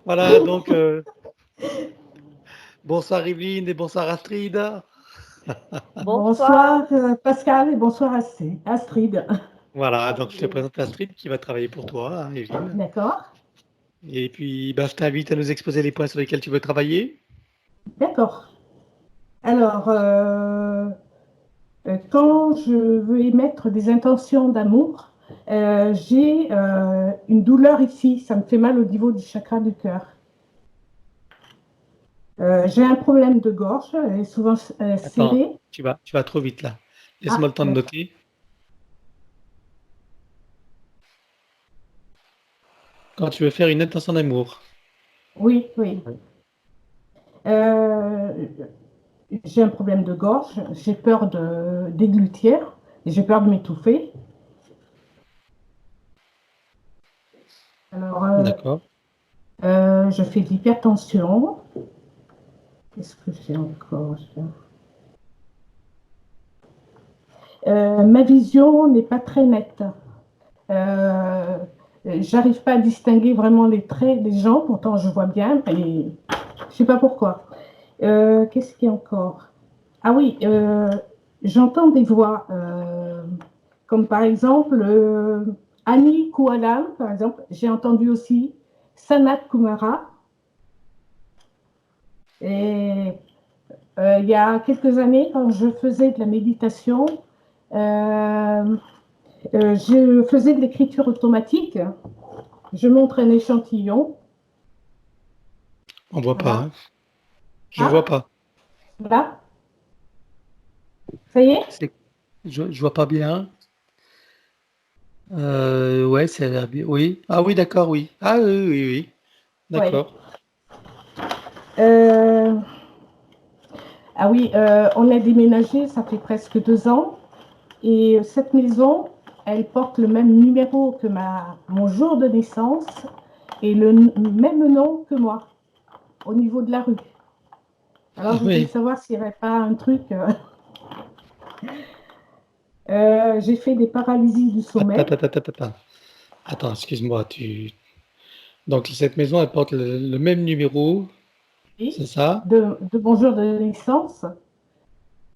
Voilà, donc bonsoir Evelyne et bonsoir Astrid. Bonsoir. Bonsoir Pascal et bonsoir Astrid. Voilà, donc je te présente Astrid qui va travailler pour toi, hein, Evelyne. D'accord, Et puis bah, je t'invite à nous exposer les points sur lesquels tu veux travailler. d'accord. Alors, quand je veux émettre des intentions d'amour, j'ai une douleur ici, ça me fait mal au niveau du chakra du cœur. J'ai un problème de gorge, elle est souvent Attends, serrée. tu vas trop vite là. Laisse-moi Ah, le temps de d'accord. noter. Quand tu veux faire une intention d'amour. Oui, oui. Euh, j'ai un problème de gorge, j'ai peur de déglutir, et j'ai peur de m'étouffer. Alors, D'accord. je fais de l'hypertension. Qu'est-ce que j'ai encore? Ma vision n'est pas très nette. Euh, J'arrive pas à distinguer vraiment les traits des gens, pourtant je vois bien, et je sais pas pourquoi. Qu'est-ce qu'il y a encore? Ah oui, j'entends des voix, comme par exemple Annie Koualam, par exemple. J'ai entendu aussi Sanat Kumara. Et il y a quelques années, quand je faisais de la méditation, euh, je faisais de l'écriture automatique. Je montre un échantillon. On voit pas, Voilà. hein. Je vois Ah, pas. là, ça y est? C'est- je vois pas bien. Ouais, c'est oui. Ah oui, d'accord, oui. Ah oui, oui, oui. Oui. Oui. D'accord. Euh, ah oui, on a déménagé, ça fait presque 2 ans. Et cette maison, elle porte le même numéro que mon jour de naissance et le même nom que moi, au niveau de la rue. Alors, Ah je voulais oui. savoir s'il n'y avait pas un truc. J'ai fait des paralysies du Attends, sommeil. attends, attends, attends. Attends, excuse-moi. Donc cette maison, elle porte le même numéro, Oui, c'est ça? de mon jour de naissance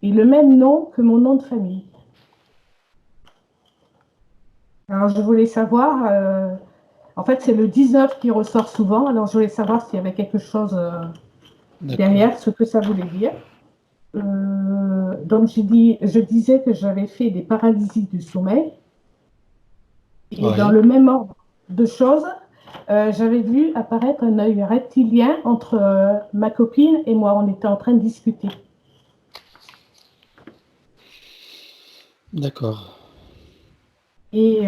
et le même nom que mon nom de famille. Alors, je voulais savoir, en fait, c'est le 19 qui ressort souvent, alors je voulais savoir s'il y avait quelque chose D'accord. derrière, ce que ça voulait dire. Donc, je disais que j'avais fait des paralysies du sommeil et dans Oui. le même ordre de choses, j'avais vu apparaître un œil reptilien entre ma copine et moi. On était en train de discuter. D'accord. Et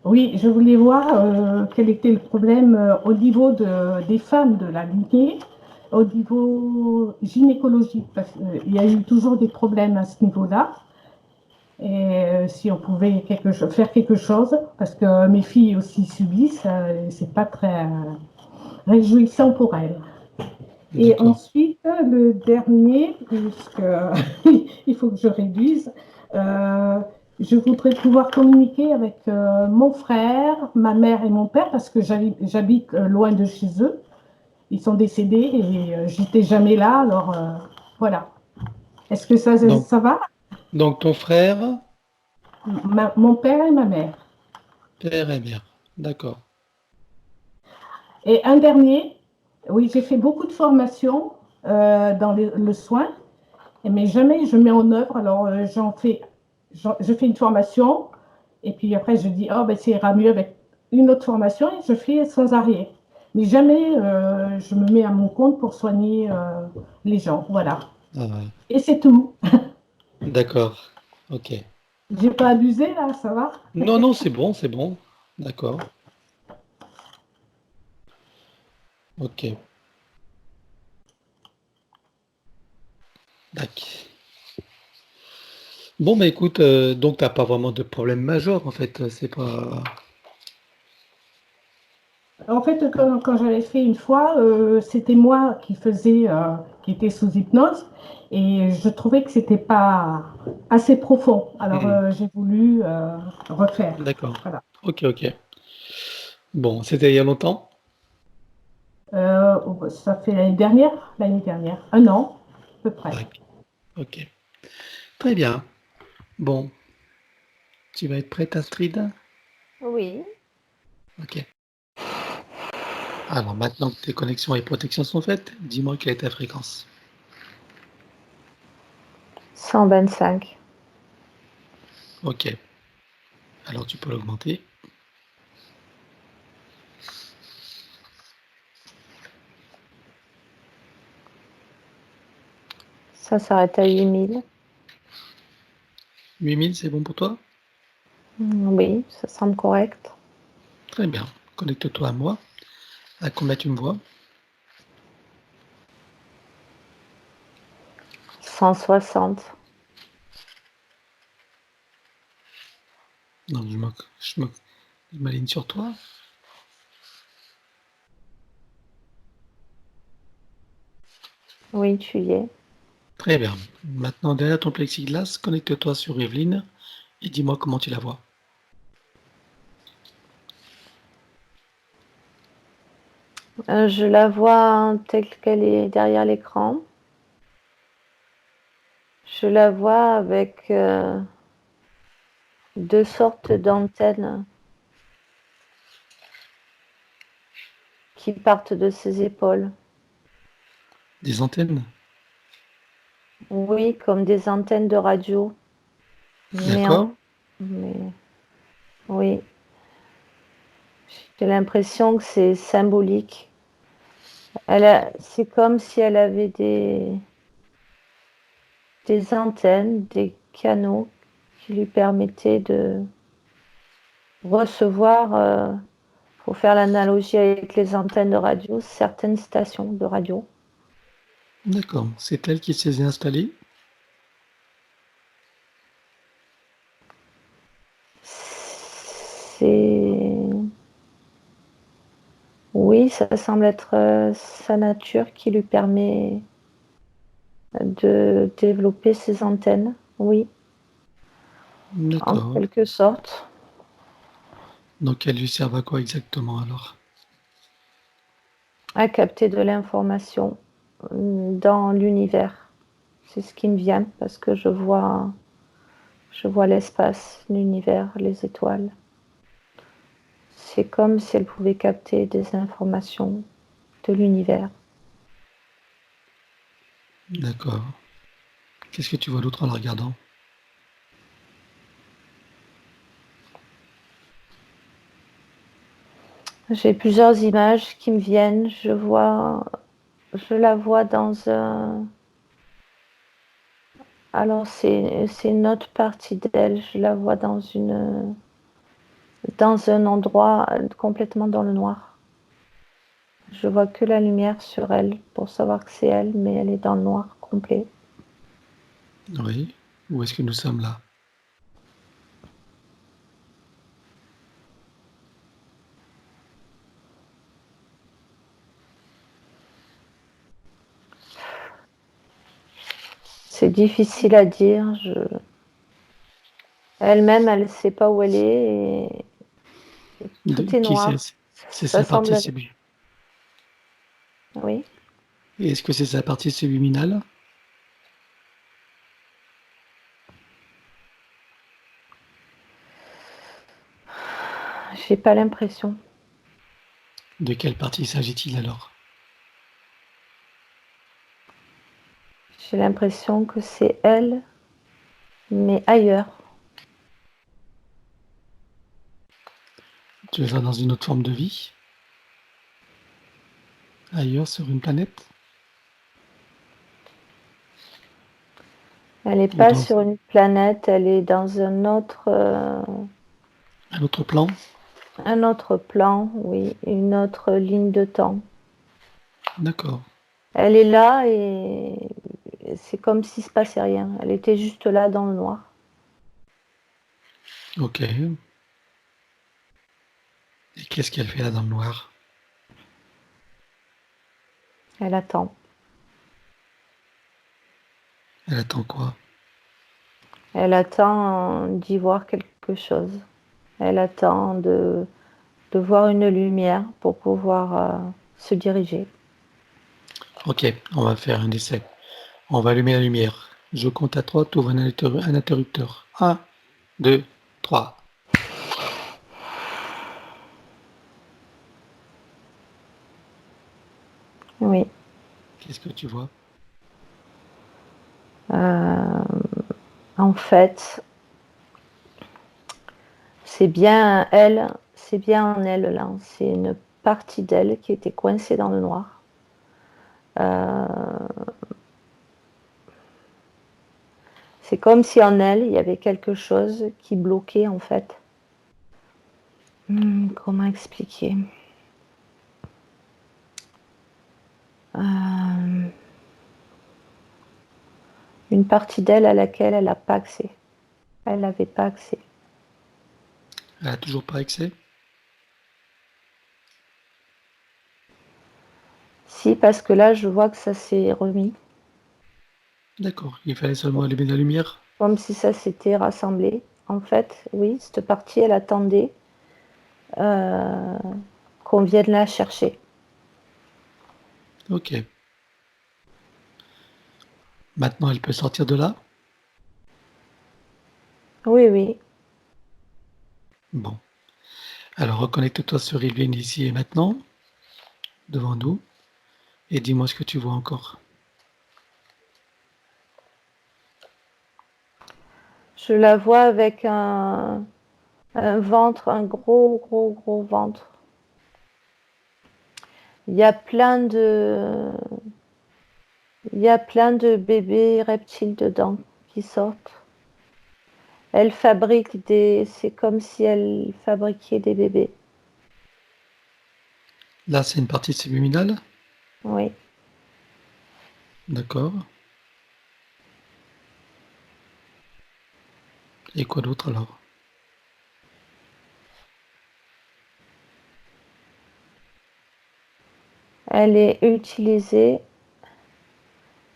oui, je voulais voir quel était le problème au niveau des femmes de la lignée, au niveau gynécologique, parce qu'il y a eu toujours des problèmes à ce niveau-là. Et si on pouvait faire quelque chose, parce que mes filles aussi subissent, c'est pas très réjouissant pour elles. Et D'accord. ensuite, le dernier, puisque il faut que je réduise, euh, je voudrais pouvoir communiquer avec mon frère, ma mère et mon père, parce que j'habite loin de chez eux. Ils sont décédés et j'étais jamais là, alors voilà. Est-ce que Donc, ça va? donc ton frère, Mon père et ma mère. père et mère. D'accord. Et un dernier, oui, j'ai fait beaucoup de formations dans le soin, mais jamais je mets en œuvre. Alors, je fais une formation, et puis après, je dis, oh, ben, ça ira mieux avec une autre formation, et je fais sans arrêt. Mais jamais je me mets à mon compte pour soigner les gens. Voilà. Ah ouais. Et c'est tout. D'accord. Ok. J'ai pas abusé là, ça va? Non, non, c'est bon, c'est bon. D'accord. Ok. Tac. Bon, bah écoute, donc t'as pas vraiment de problème majeur en fait. C'est pas. En fait, quand j'avais fait une fois, c'était moi qui était sous hypnose, et je trouvais que c'était pas assez profond. Alors, Hmm. j'ai voulu refaire. D'accord. Voilà. Ok, ok. Bon, c'était il y a longtemps? Ça fait l'année dernière, un an, à peu près. D'accord, ok. Très bien. Bon, tu vas être prête, Astrid? Oui, Ok. Alors maintenant que tes connexions et protections sont faites, dis-moi quelle est ta fréquence. 125. Ok. Alors tu peux l'augmenter. Ça s'arrête à 8000. 8000, c'est bon pour toi? Oui, ça semble correct. Très bien. Connecte-toi à moi. À combien tu me vois? 160. Donc je m'aligne sur toi. Oui, tu y es. Très bien. Maintenant, derrière ton plexiglas, connecte-toi sur Evelyne et dis-moi comment tu la vois. Je la vois telle qu'elle est derrière l'écran. Je la vois avec deux sortes d'antennes qui partent de ses épaules. Des antennes? Oui, comme des antennes de radio. D'accord. Mais oui, j'ai l'impression que c'est symbolique. C'est comme si elle avait des antennes, des canaux qui lui permettaient de recevoir, pour faire l'analogie avec les antennes de radio, certaines stations de radio. D'accord. C'est elle qui s'est installée? C'est... Oui, ça semble être sa nature qui lui permet de développer ses antennes, oui, en D'accord. quelque sorte. Donc elles lui servent à quoi exactement alors? À capter de l'information dans l'univers. C'est ce qui me vient parce que je vois l'espace, l'univers, les étoiles. C'est comme si elle pouvait capter des informations de l'univers. D'accord. Qu'est-ce que tu vois d'autre en la regardant? J'ai plusieurs images qui me viennent. Je la vois dans un. Alors c'est une autre partie d'elle. Je la vois dans un endroit complètement dans le noir. Je vois que la lumière sur elle pour savoir que c'est elle, mais elle est dans le noir complet. Oui. Où est-ce que nous sommes là? C'est difficile à dire. Elle-même, elle ne sait pas où elle est. Et tout est Qui c'est? noir. C'est Ça sa partie semble. subliminale. Oui. Est-ce que c'est sa partie subliminale? J'ai pas l'impression. De quelle partie s'agit-il alors? J'ai l'impression que c'est elle, mais ailleurs. Tu es dans une autre forme de vie? Ailleurs sur une planète? Elle n'est Ou pas dans sur une planète, elle est dans un autre plan? un autre plan, oui, une autre ligne de temps. D'accord. Elle est là et c'est comme s'il ne se passait rien. Elle était juste là dans le noir. Ok. Et qu'est-ce qu'elle fait là dans le noir? Elle attend. Elle attend quoi? Elle attend d'y voir quelque chose. Elle attend de voir une lumière pour pouvoir se diriger. Ok, on va faire un essai. On va allumer la lumière. Je compte à 3, tu ouvres un interrupteur. 1, 2, 3. Oui. Qu'est-ce que tu vois? En fait, c'est bien en elle là. C'est une partie d'elle qui était coincée dans le noir. C'est comme si en elle, il y avait quelque chose qui bloquait en fait. Comment expliquer? Une partie d'elle à laquelle elle n'a pas accès. Elle n'avait pas accès. Elle a toujours pas accès? Si, parce que là, je vois que ça s'est remis. D'accord, il fallait seulement allumer la lumière. Comme si ça s'était rassemblé. En fait, oui, cette partie, elle attendait qu'on vienne la chercher. Ok. Maintenant, elle peut sortir de là? Oui, oui. Bon. Alors, reconnecte-toi sur Evelyn ici et maintenant, devant nous, et dis-moi ce que tu vois encore. Je la vois avec un ventre, un gros ventre. Il y a plein de bébés reptiles dedans qui sortent. C'est comme si elle fabriquait des bébés. Là, c'est une partie subliminale? Oui. D'accord. Et quoi d'autre alors? Elle est utilisée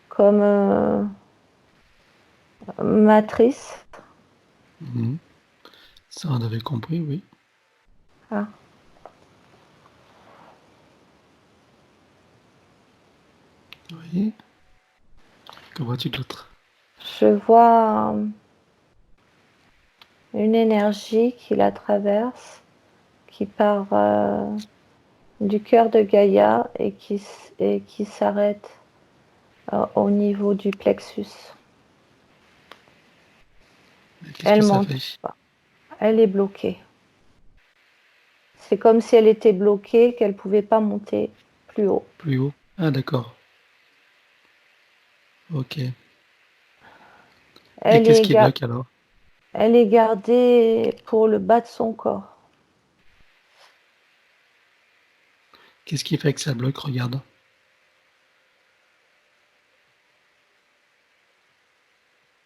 comme matrice. Mhm. Ça, on avait compris, oui. Ah. Oui. Que vois-tu d'autre? Je vois une énergie qui la traverse, qui part du cœur de Gaïa et qui s'arrête au niveau du plexus. Qu'est-ce Elle que ça monte fait? pas. Elle est bloquée. C'est comme si elle était bloquée, qu'elle ne pouvait pas monter plus haut. Plus haut? Ah, d'accord. Ok. Et Elle qu'est-ce est, qui bloque alors? elle est gardée pour le bas de son corps. Qu'est-ce qui fait que ça bloque? Regarde.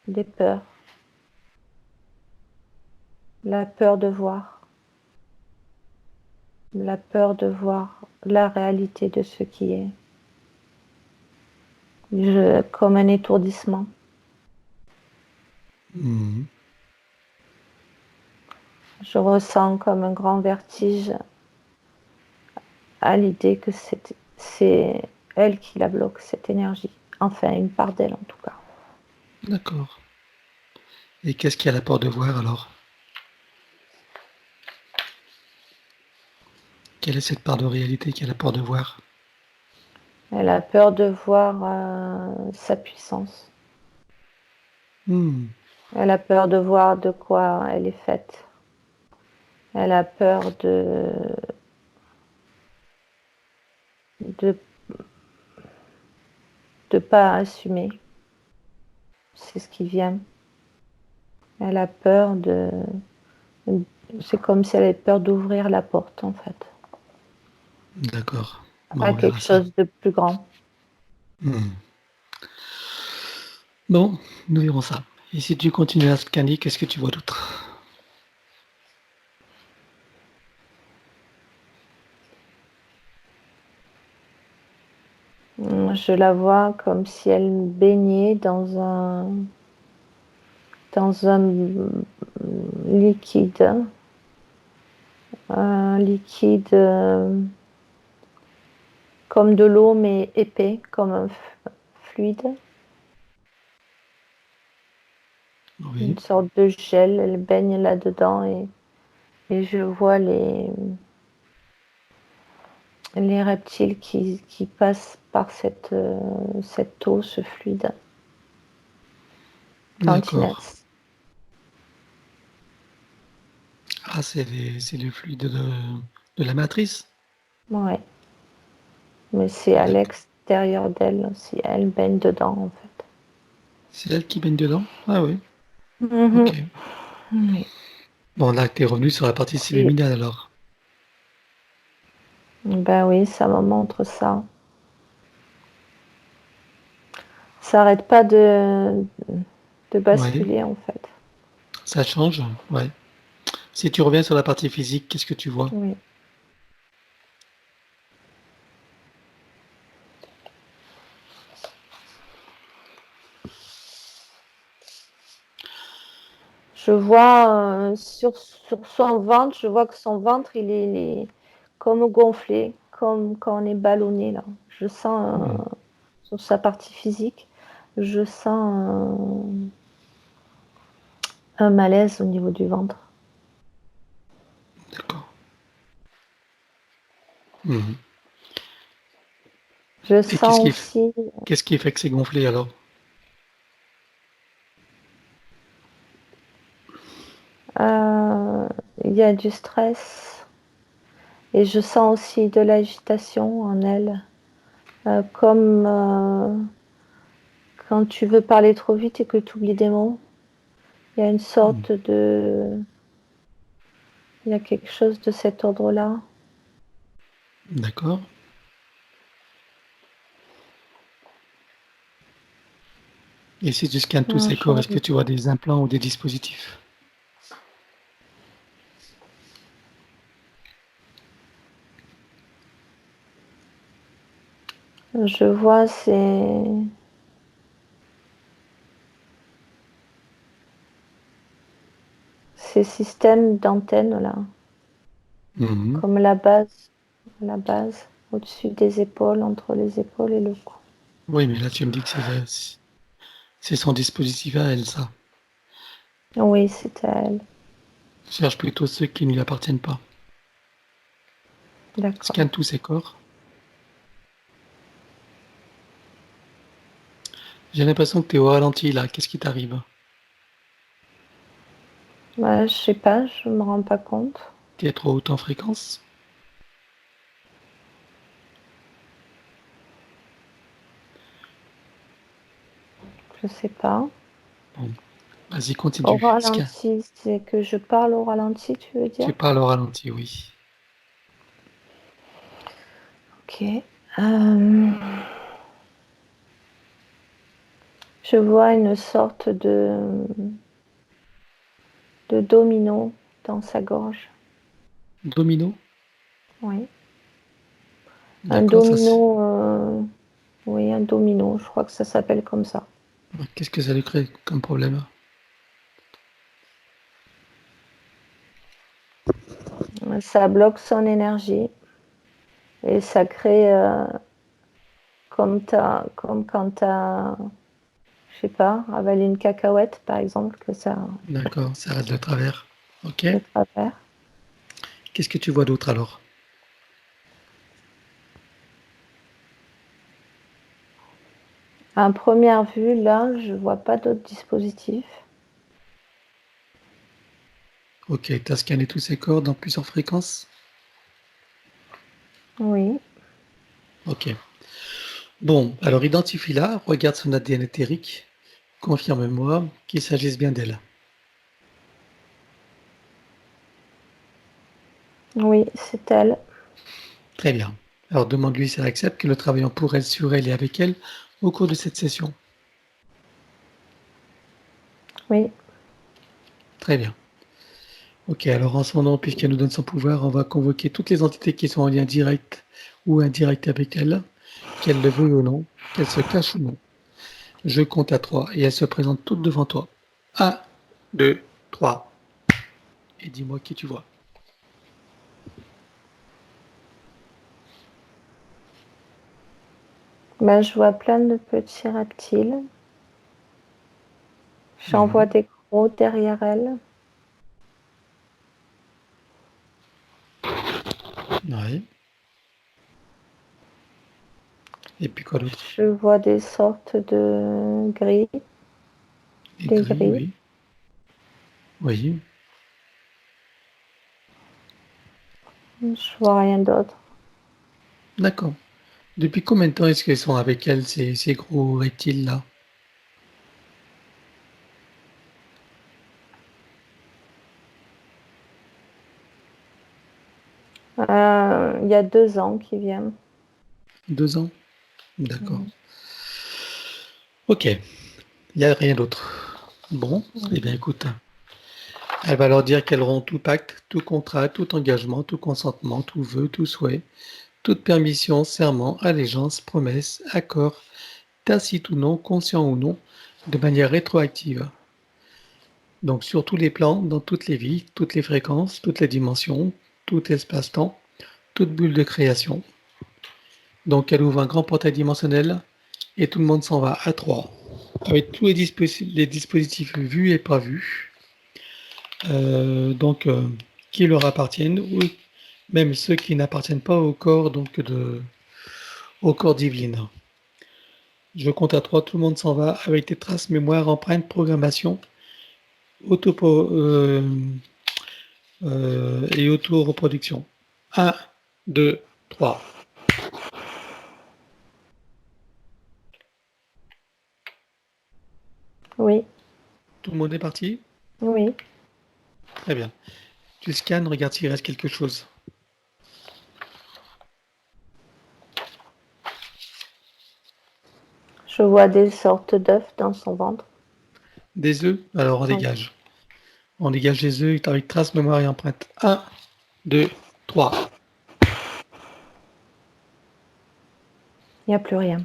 Des peurs. La peur de voir. La peur de voir la réalité de ce qui est. Comme un étourdissement. Mhm. Je ressens comme un grand vertige à l'idée que c'est elle qui la bloque, cette énergie. Enfin, une part d'elle en tout cas. D'accord. Et qu'est-ce qui a la peur de voir alors? Quelle est cette part de réalité qui a la peur de voir? Elle a peur de voir sa puissance. Hmm. Elle a peur de voir de quoi elle est faite. Elle a peur de pas assumer. C'est ce qui vient. Elle a peur de. C'est comme si elle avait peur d'ouvrir la porte en fait D'accord. Bon, à on quelque verra ça. chose de plus grand. Hmm. Bon, nous verrons ça. Et si tu continues à scanner, qu'est-ce que tu vois d'autre? Je la vois comme si elle baignait dans un liquide un liquide comme de l'eau, mais épais, comme un fluide. Oui, Une sorte de gel, elle baigne là-dedans et je vois les reptiles qui passent par cette eau, ce fluide quand ils d'accord. naissent. Ah, c'est le fluide de la matrice? Ouais, mais c'est à D'accord. l'extérieur d'elle, si elle baigne dedans en fait. C'est elle qui baigne dedans? Ah oui, Mhm. ok. Oui. Bon, là, t'es revenu sur la partie Et, subliminale alors. ben oui, ça me montre ça. Ça arrête pas de Ouais, basculer en fait. ça change, ouais. Si tu reviens sur la partie physique, qu'est-ce que tu vois? Oui. Je vois sur son ventre, je vois que son ventre il est comme gonflé, comme quand on est ballonné là. Je sens Hmm, sur sa partie physique, je sens un malaise au niveau du ventre. d'accord. Mhm. Je Et sens aussi qu'est-ce qui fait que c'est gonflé alors? euh, il y a du stress et je sens aussi de l'agitation en elle, comme quand tu veux parler trop vite et que tu oublies des mots. Il y a une Hmm, sorte de il y a quelque chose de cet ordre-là. d'accord. Et si tu scannes tous Un ces corps, genre est-ce que tu vois des implants ou des dispositifs? je vois ces systèmes d'antennes là, Mhm. comme la base au-dessus des épaules, entre les épaules et le cou. Oui, mais là, tu me dis que c'est son dispositif à elle, ça. Oui, c'est à elle. Cherche plutôt ceux qui ne lui appartiennent pas. D'accord. Scanne tous ces corps. J'ai l'impression que tu es au ralenti là. Qu'est-ce qui t'arrive? Bah, je sais pas, je me rends pas compte. Tu es trop haute en fréquence? Je sais pas. Bon, vas-y, Au continue. ralenti, c'est que je parle au ralenti, tu veux dire? Tu parles au ralenti, oui. Ok. Euh, je vois une sorte de domino dans sa gorge. Domino? Oui. Un D'accord, domino, oui, un domino, je crois que ça s'appelle comme ça. qu'est-ce que ça lui crée comme problème? Ça bloque son énergie et ça crée, comme quand tu as, je sais pas, avalé une cacahuète, par exemple, que ça D'accord, ça reste de travers. Ok. de travers. Qu'est-ce que tu vois d'autre alors? À première vue, là, je vois pas d'autres dispositifs. Ok, tu as scanné tous ces corps dans plusieurs fréquences? Oui, Ok. Bon, alors identifie-la, regarde son ADN éthérique, confirme-moi qu'il s'agisse bien d'elle. oui, c'est elle. Très bien. Alors demande-lui si elle accepte que nous travaillons pour elle, sur elle et avec elle au cours de cette session. Oui, Très bien. Ok, alors en son nom, puisqu'elle nous donne son pouvoir, on va convoquer toutes les entités qui sont en lien direct ou indirect avec elle, qu'elle le veuille ou non, qu'elle se cache ou non. Je compte à 3 et elles se présentent toutes devant toi. Un, 2, 3. Et dis-moi qui tu vois. Ben, je vois plein de petits reptiles. J'en vois des gros derrière elle. Ouais. Et puis quoi d'autre? Je vois des sortes de grilles. Les Des grilles, grilles. oui. Oui. Je vois rien d'autre. D'accord. Depuis combien de temps est-ce qu'ils sont avec elle, ces gros reptiles-là? Il y a 2 ans qu'ils viennent. 2 ans? D'accord. Ok. Il n'y a rien d'autre. Bon, eh bien écoute, elle va leur dire qu'elles auront tout pacte, tout contrat, tout engagement, tout consentement, tout vœu, tout souhait, toute permission, serment, allégeance, promesse, accord, tacite ou non, conscient ou non, de manière rétroactive. Donc sur tous les plans, dans toutes les vies, toutes les fréquences, toutes les dimensions, tout espace-temps, toute bulle de création. Donc elle ouvre un grand portail dimensionnel et tout le monde s'en va à trois, avec tous les dispositifs vus et pas vus, donc qui leur appartiennent, ou même ceux qui n'appartiennent pas au corps, au corps divin. Je compte à trois, tout le monde s'en va avec des traces, mémoire, empreintes, programmation, auto et auto-reproduction. 1, 2, 3. Oui, Tout le monde est parti? oui. Très bien. Tu scannes, regarde s'il reste quelque chose. Je vois des sortes d'œufs dans son ventre. Des œufs? Alors on Oui. dégage. On dégage les œufs avec trace, mémoire et empreinte. 1, 2, 3. Il n'y a plus rien.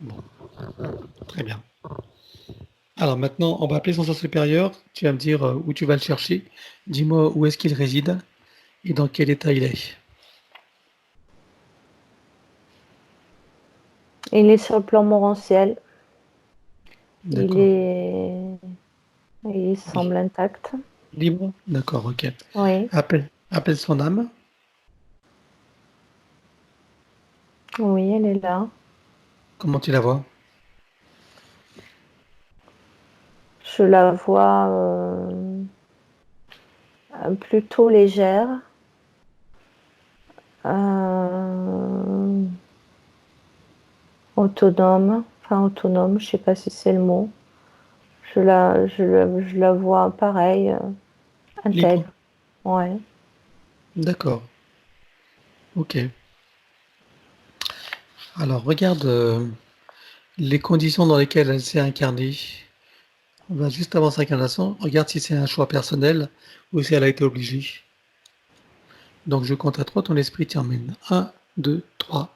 Bon, très bien. Alors maintenant, on va appeler son sens supérieur. Tu vas me dire où tu vas le chercher. Dis-moi où est-ce qu'il réside et dans quel état il est. Il est sur le plan morantiel. D'accord. Il semble intact. Libre? D'accord, ok. Oui, Appelle son âme. oui, elle est là. Comment tu la vois? Je la vois plutôt légère. Euh, autonome. Enfin, autonome, je sais pas si c'est le mot. Je la vois pareil, Libre. intègre. Ouais. D'accord. Ok. Alors regarde les conditions dans lesquelles elle s'est incarnée. On va juste avant sa incarnation. Regarde si c'est un choix personnel ou si elle a été obligée. Donc je compte à 3, ton esprit t'y emmène. 1, 2, 3.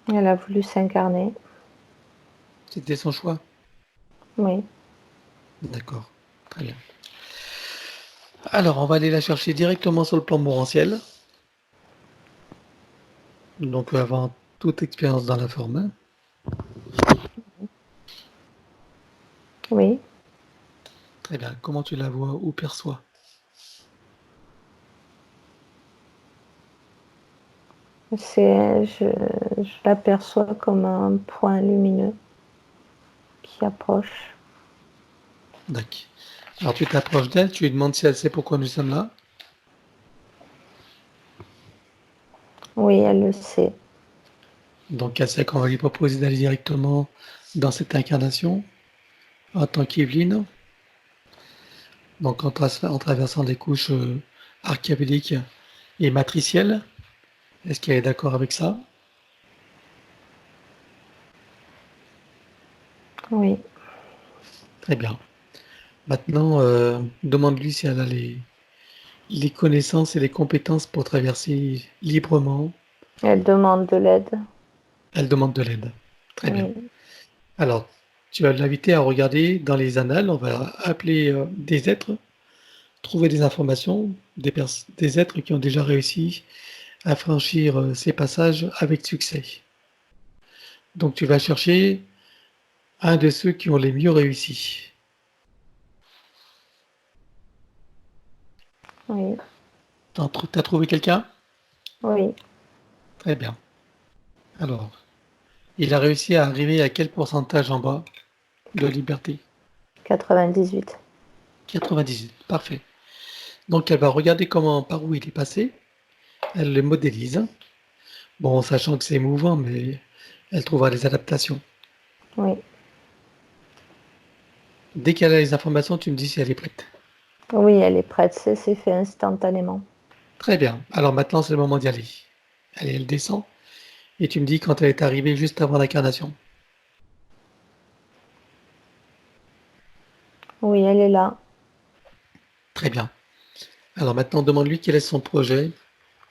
Elle a voulu s'incarner. C'était son choix? Oui. D'accord. Très bien. Alors, on va aller la chercher directement sur le plan morantiel. Donc, avant toute expérience dans la forme, hein. Oui. Très bien. Comment tu la vois ou perçois? Je l'aperçois comme un point lumineux qui approche. D'accord. Alors, tu t'approches d'elle, tu lui demandes si elle sait pourquoi nous sommes là. Oui, elle le sait. Donc, elle sait qu'on va lui proposer d'aller directement dans cette incarnation en tant qu'Evelyne. Donc, en traversant des couches archiavéliques et matricielles. Est-ce qu'elle est d'accord avec ça? Oui. Très bien. Maintenant, demande-lui si elle a les connaissances et les compétences pour traverser librement. Elle demande de l'aide. Elle demande de l'aide. Très bien. Oui. Alors, tu vas l'inviter à regarder dans les annales. On va appeler des êtres trouver des informations, des êtres qui ont déjà réussi à franchir ces passages avec succès. Donc tu vas chercher un de ceux qui ont les mieux réussi. Oui, T'as trouvé quelqu'un? oui, Très bien. Alors, il a réussi à arriver à quel pourcentage en bas de liberté? 98. 98. Parfait. Donc elle va regarder par où il est passé. Elle le modélise. Bon, sachant que c'est mouvant, mais elle trouvera des adaptations. Oui, Dès qu'elle a les informations, tu me dis si elle est prête. oui, elle est prête. C'est fait instantanément. Très bien. Alors maintenant, c'est le moment d'y aller. Allez, elle descend. Et tu me dis quand elle est arrivée juste avant l'incarnation. Oui, elle est là. Très bien. Alors maintenant, demande-lui quel est son projet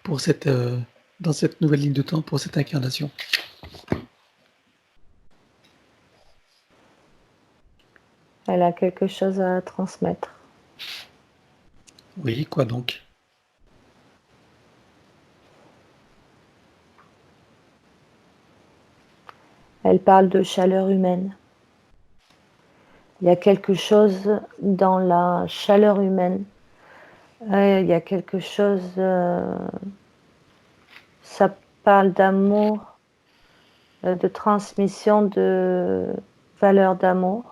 pour dans cette nouvelle ligne de temps, pour cette incarnation. Elle a quelque chose à transmettre. Oui, quoi donc? Elle parle de chaleur humaine. Il y a quelque chose dans la chaleur humaine. Il y a quelque chose. Ça parle d'amour, de transmission de valeurs d'amour.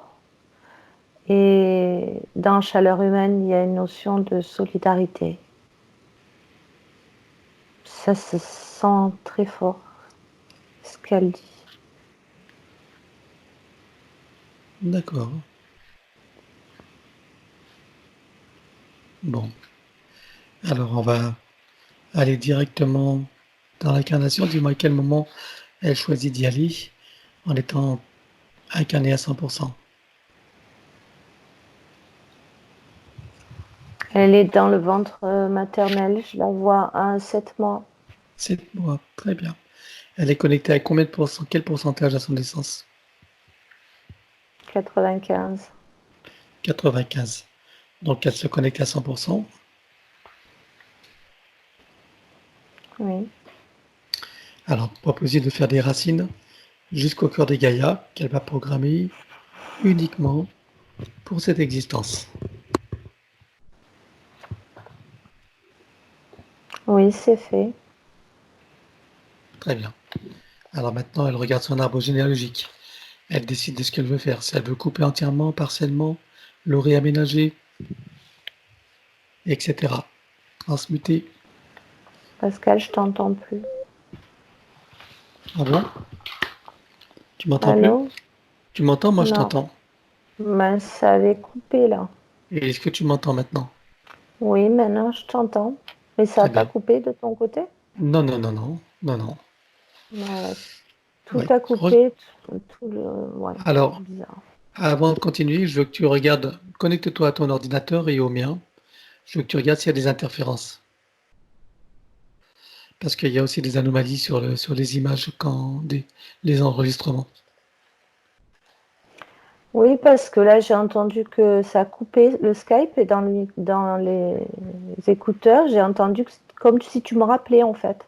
Et dans chaleur humaine, il y a une notion de solidarité. Ça se sent très fort, ce qu'elle dit. D'accord. Bon. Alors on va aller directement dans l'incarnation. Dis-moi à quel moment elle choisit d'y aller en étant incarnée à 100%. Elle est dans le ventre maternel. Je la vois à 7 mois. 7 mois. Très bien. Elle est connectée à combien de pourcents, quel pourcentage à son naissance? 95. 95. Donc elle se connecte à 100%. Oui. Alors, proposer de faire des racines jusqu'au cœur des Gaïa qu'elle va programmer uniquement pour cette existence. Oui, c'est fait. Très bien. Alors maintenant, elle regarde son arbre généalogique. Elle décide de ce qu'elle veut faire. Si elle veut couper entièrement, partiellement, le réaménager, etc. Transmuter. Pascal, je t'entends plus. Ah bon? Tu m'entends plus? Allô? Tu m'entends? Moi, je Non. t'entends. Ben, ça avait coupé là. Et est-ce que tu m'entends maintenant? Oui, maintenant je t'entends. Mais ça n'a Très pas bien. coupé de ton côté? Non, non, non, non, non, non. Ouais. Tout Ouais. a coupé. Tout le... Ouais, c'est Alors, bizarre. avant de continuer, je veux que tu regardes, connecte-toi à ton ordinateur et au mien. Je veux que tu regardes s'il y a des interférences. Parce qu'il y a aussi des anomalies sur les images les enregistrements. Oui, parce que là, j'ai entendu que ça a coupé le Skype et dans les écouteurs, j'ai entendu comme si tu me rappelais en fait.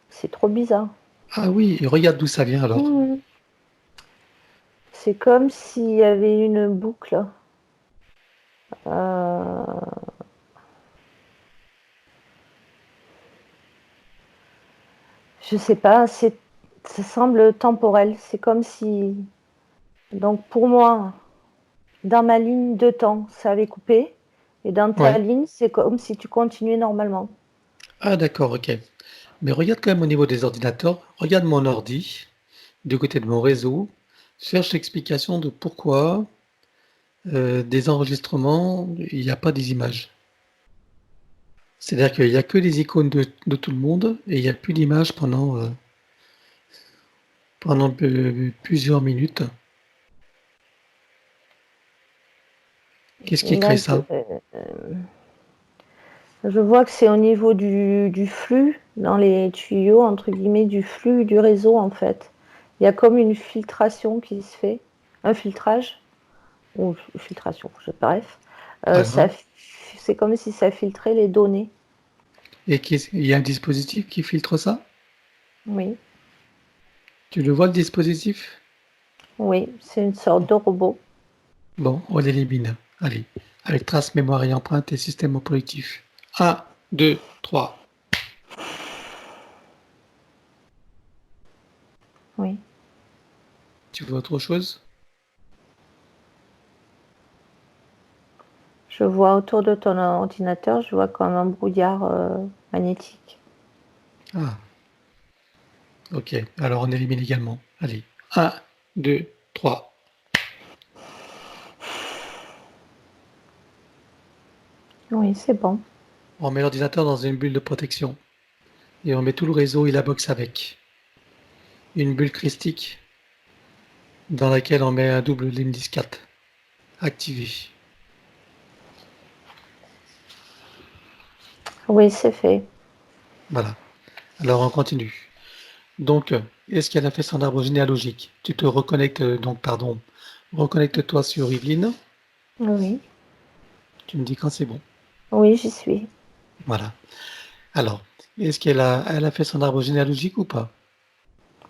C'est trop bizarre. Ah oui, et regarde d'où ça vient alors. Mhm. C'est comme s'il y avait une boucle. Euh, je sais pas, ça semble temporel. C'est comme si. Donc pour moi, dans ma ligne de temps, ça avait coupé. Et dans ta Ouais. ligne, c'est comme si tu continuais normalement. Ah d'accord, ok. Mais regarde quand même au niveau des ordinateurs. Regarde mon ordi, du côté de mon réseau. Cherche l'explication de pourquoi des enregistrements, il n'y a pas des images. C'est-à-dire qu'il n'y a que des icônes de tout le monde et il n'y a plus d'images pendant plusieurs minutes. Qu'est-ce qui crée Là, ça? je vois que c'est au niveau du flux, dans les tuyaux, entre guillemets, du flux du réseau, en fait. Il y a comme une filtration qui se fait, un filtrage, ou filtration, bref. Voilà. c'est comme si ça filtrait les données. Et il y a un dispositif qui filtre ça? Oui, Tu le vois, le dispositif? oui, c'est une sorte de robot. Bon, on l'élimine. Allez, avec trace, mémoire et empreinte et système opératif. 1, 2, 3. Oui. Tu veux autre chose? Je vois autour de ton ordinateur, je vois comme un brouillard magnétique. Ah, ok. Alors on élimine également. Allez, 1, 2, 3. Oui, c'est bon. On met l'ordinateur dans une bulle de protection. Et on met tout le réseau et la box avec. Une bulle christique dans laquelle on met un double LIM 4 activé. Oui, c'est fait. Voilà. Alors on continue. Donc, est-ce qu'elle a fait son arbre généalogique? Tu te reconnectes, reconnecte-toi sur Yveline. Oui, Tu me dis quand c'est bon. oui, j'y suis. Voilà. Alors, est-ce elle a fait son arbre généalogique ou pas?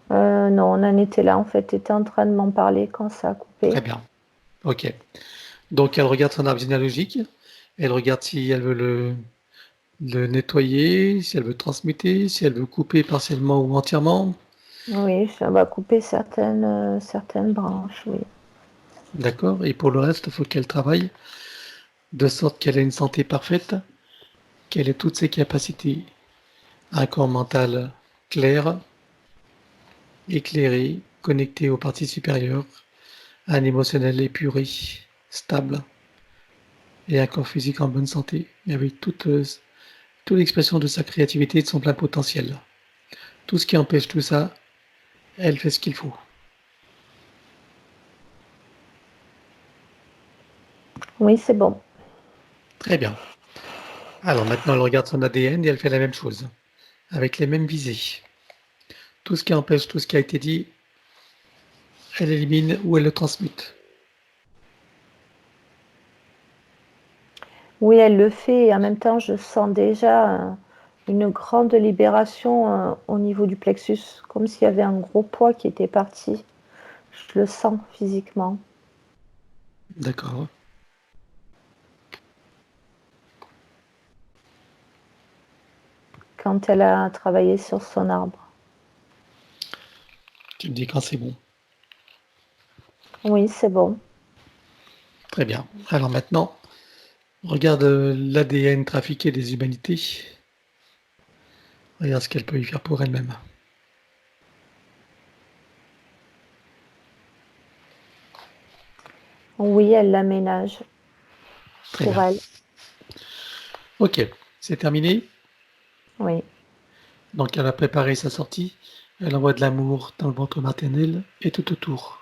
Non, on en était là, en fait. Tu étais en train de m'en parler quand ça a Très coupé. bien. Ok. Donc, elle regarde son arbre généalogique. Elle regarde si elle veut le nettoyer, si elle veut transmuter, si elle veut couper partiellement ou entièrement. Oui, ça va couper certaines branches, oui. D'accord? Et pour le reste, il faut qu'elle travaille de sorte qu'elle ait une santé parfaite, qu'elle ait toutes ses capacités, un corps mental clair, éclairé, connecté aux parties supérieures, un émotionnel épuré, stable, et un corps physique en bonne santé, et avec toute l'expression de sa créativité et de son plein potentiel. Tout ce qui empêche tout ça, elle fait ce qu'il faut. Oui, c'est bon. Très bien. Alors maintenant, elle regarde son ADN et elle fait la même chose, avec les mêmes visées. Tout ce qui empêche tout ce qui a été dit, elle élimine ou elle le transmute. Oui, elle le fait et en même temps, je sens déjà une grande libération au niveau du plexus, comme s'il y avait un gros poids qui était parti. Je le sens physiquement. D'accord. Quand elle a travaillé sur son arbre. Tu me dis quand c'est bon. Oui, c'est bon. Très bien. Alors maintenant, regarde l'ADN trafiqué des humanités. Regarde ce qu'elle peut y faire pour elle-même. Oui, elle l'aménage Très pour bien. elle. Ok, c'est terminé. Oui, Donc elle a préparé sa sortie. Elle envoie de l'amour dans le ventre maternel et tout autour.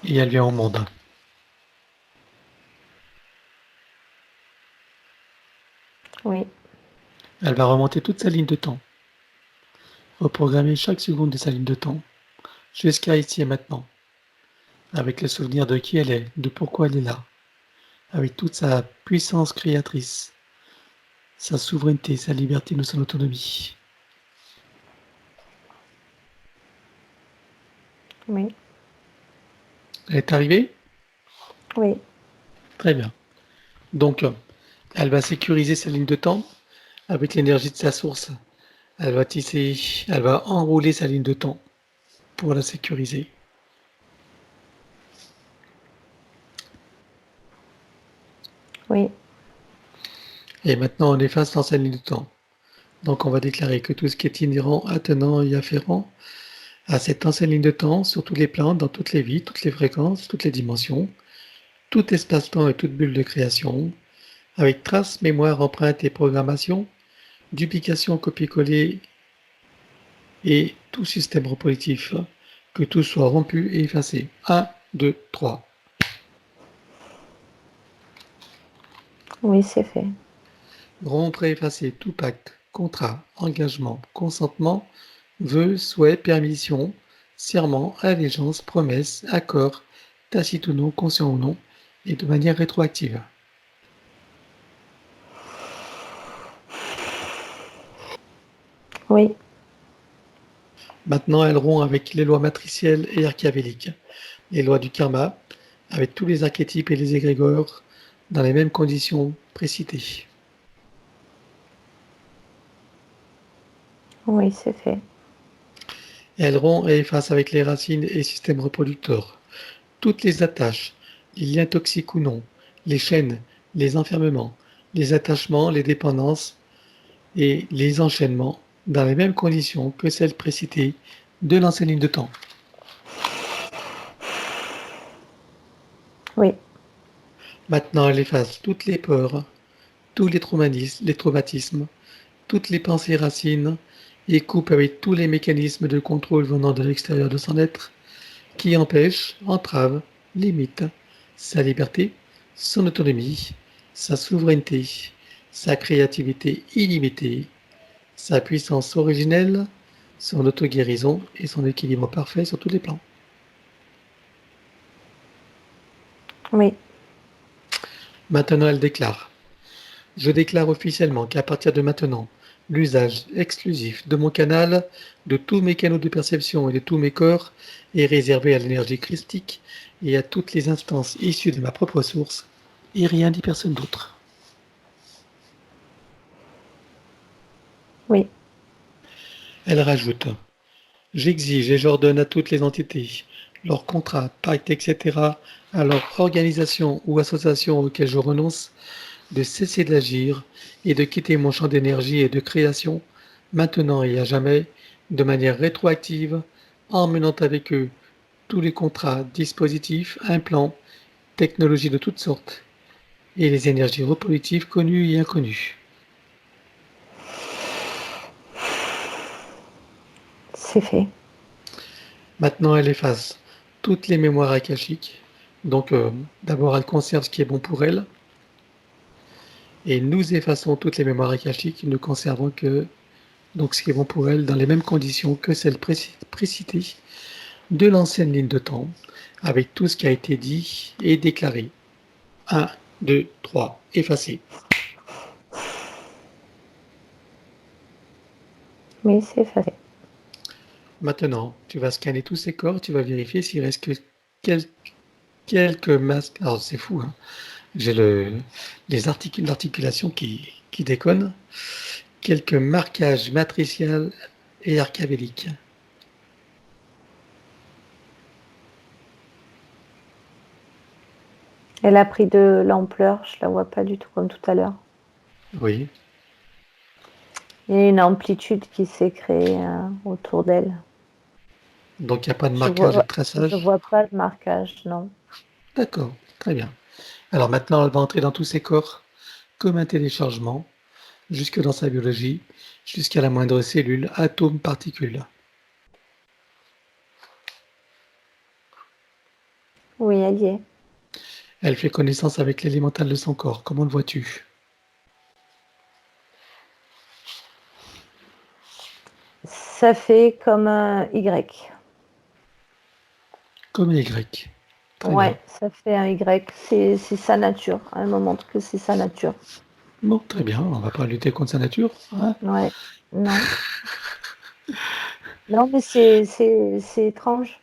Et elle vient au monde. oui, Elle va remonter toute sa ligne de temps. Reprogrammer chaque seconde de sa ligne de temps. Jusqu'à ici et maintenant. Avec le souvenir de qui elle est, de pourquoi elle est là. Avec toute sa puissance créatrice. Sa souveraineté, sa liberté, son autonomie. oui, Elle est arrivée? oui, Très bien. Donc, elle va sécuriser sa ligne de temps avec l'énergie de sa source. Elle va tisser, elle va enrouler sa ligne de temps pour la sécuriser. oui, Et maintenant, on efface l'ancienne ligne de temps. Donc, on va déclarer que tout ce qui est inhérent, attenant et afférent à cette ancienne ligne de temps, sur tous les plans, dans toutes les vies, toutes les fréquences, toutes les dimensions, tout espace-temps et toute bulle de création, avec trace, mémoire, empreinte et programmation, duplication, copier-coller et tout système reproductif, que tout soit rompu et effacé. 1, 2, 3. oui, c'est fait. Rompre et effacer tout pacte, contrat, engagement, consentement, vœu, souhait, permission, serment, allégeance, promesse, accord, tacite ou non, conscient ou non, et de manière rétroactive. Oui, Maintenant, elle rompt avec les lois matricielles et archavéliques, les lois du karma, avec tous les archétypes et les égrégores dans les mêmes conditions précitées. oui, c'est fait. Elle rompt et efface avec les racines et systèmes reproducteurs toutes les attaches, les liens toxiques ou non, les chaînes, les enfermements, les attachements, les dépendances et les enchaînements dans les mêmes conditions que celles précitées de l'ancienne ligne de temps. Oui, Maintenant, elle efface toutes les peurs, tous les traumatismes, toutes les pensées racines et coupe avec tous les mécanismes de contrôle venant de l'extérieur de son être qui empêchent, entravent, limitent sa liberté, son autonomie, sa souveraineté, sa créativité illimitée, sa puissance originelle, son auto-guérison et son équilibre parfait sur tous les plans. oui, Maintenant, elle déclare: je déclare officiellement qu'à partir de maintenant, l'usage exclusif de mon canal, de tous mes canaux de perception et de tous mes corps est réservé à l'énergie christique et à toutes les instances issues de ma propre source, et rien ni personne d'autre. oui, Elle rajoute: j'exige et j'ordonne à toutes les entités, leurs contrats, pactes, etc., à leur organisation ou association auxquelles je renonce, de cesser d'agir et de quitter mon champ d'énergie et de création, maintenant et à jamais, de manière rétroactive, emmenant avec eux tous les contrats, dispositifs, implants, technologies de toutes sortes, et les énergies reproductives connues et inconnues. c'est fait. Maintenant, elle efface toutes les mémoires akashiques. Donc, d'abord, elle conserve ce qui est bon pour elle, et nous effaçons toutes les mémoires akashiques, ne conservant que donc ce qui est bon pour elle dans les mêmes conditions que celles précitées de l'ancienne ligne de temps, avec tout ce qui a été dit et déclaré. 1, 2, 3, effacé. Oui, c'est effacé. Maintenant, tu vas scanner tous ces corps, tu vas vérifier s'il reste que quel- quelques masques. Alors c'est fou, hein. J'ai l'articulation qui déconne. Quelques marquages matriciels et archavéliques. Elle a pris de l'ampleur, je la vois pas du tout comme tout à l'heure. Oui. Il y a une amplitude qui s'est créée autour d'elle. Donc il n'y a pas de Je marquage et vois, de je traçage. vois pas de marquage, non. D'accord, très bien. Alors maintenant, elle va entrer dans tous ces corps comme un téléchargement, jusque dans sa biologie, jusqu'à la moindre cellule, atome, particule. Oui, elle y est. Elle fait connaissance avec l'élémental de son corps. Comment le vois-tu? Ça fait comme un Y. Comme un Y. Très bien. Ouais, ça fait un Y. C'est sa nature. Elle me montre que c'est sa nature. Bon, très bien. On va pas lutter contre sa nature, hein. Ouais, non. Non, mais c'est étrange.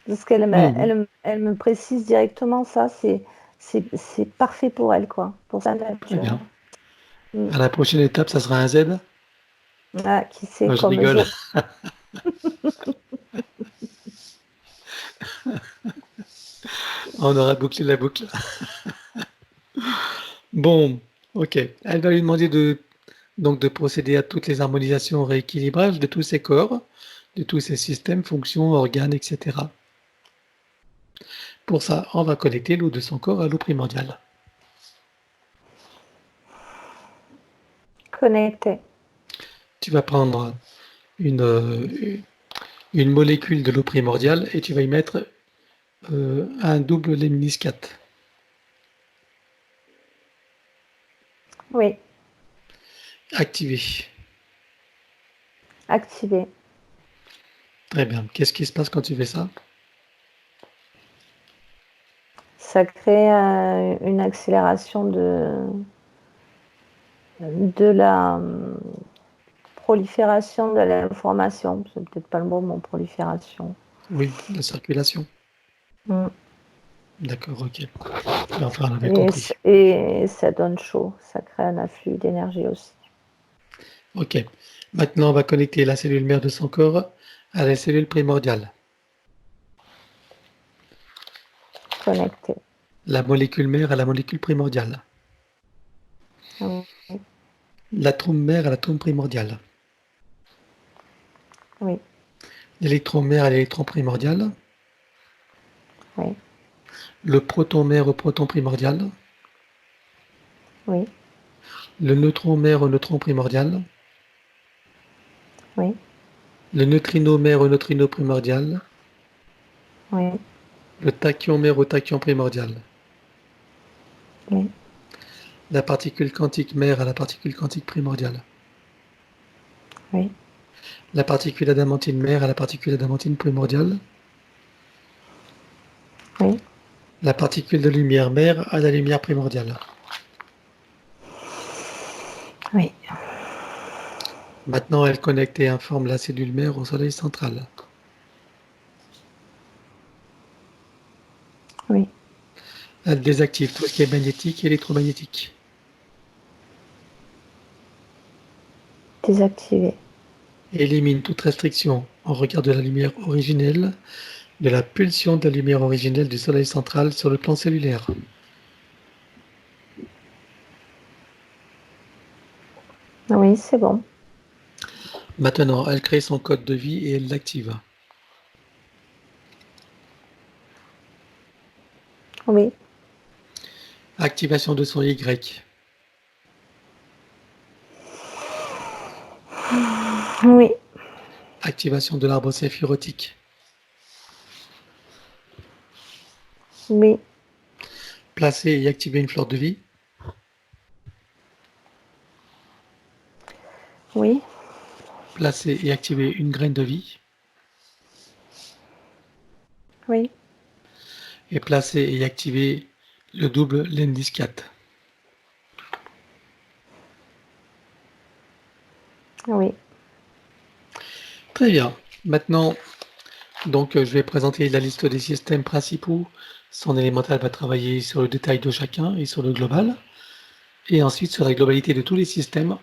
Parce Mhm. elle me précise directement ça. C'est parfait pour elle, quoi. Pour sa Très nature. bien. Mm. À la prochaine étape, ça sera un Z. Ah, qui c'est Non, je comme rigole. Z. On aura bouclé la boucle. Bon, ok. Elle va lui demander donc de procéder à toutes les harmonisations, rééquilibrages de tous ses corps, de tous ses systèmes, fonctions, organes, etc. Pour ça, on va connecter l'eau de son corps à l'eau primordiale. Connecté. Tu vas prendre une molécule de l'eau primordiale et tu vas y mettre un double lemniscate. Oui, Activé. activé. Très bien. Qu'est-ce qui se passe quand tu fais ça? Ça crée une accélération de la prolifération de l'information. C'est peut-être pas le bon mot, prolifération. Oui, la circulation. Mm. D'accord, ok. Mais enfin, on avait compris. Et ça donne chaud, ça crée un afflux d'énergie aussi. Ok. Maintenant, on va connecter la cellule mère de son corps à la cellule primordiale. Connecté. La molécule mère à la molécule primordiale. Oui. L'atome mère à l'atome primordial. Oui. L'électron mère à l'électron primordial. Oui. Le proton mère au proton primordial. Oui. Le neutron mère au neutron primordial. Oui. Le neutrino mère au neutrino primordial. Oui. Le tachyon mère au tachyon primordial. Oui. La particule quantique mère à la particule quantique primordiale. Oui. La particule adamantine mère à la particule adamantine primordiale. Oui. La particule de lumière mère à la lumière primordiale. Oui. Maintenant, elle connecte et informe la cellule mère au soleil central. Oui. Elle désactive tout ce qui est magnétique et électromagnétique. Désactivé. Élimine toute restriction en regard de la lumière originelle, de la pulsion de la lumière originelle du soleil central sur le plan cellulaire. Oui, c'est bon. Maintenant, elle crée son code de vie et elle l'active. Oui. Activation de son Y. Oui. Activation de l'arbre séphirotique. Oui. Placer et activer une fleur de vie. Oui. Placer et activer une graine de vie. Oui. Et placer et activer le double Lendis 4. Oui. Très bien. Maintenant, donc, je vais présenter la liste des systèmes principaux. Son élémental va travailler sur le détail de chacun et sur le global. Et ensuite sur la globalité de tous les systèmes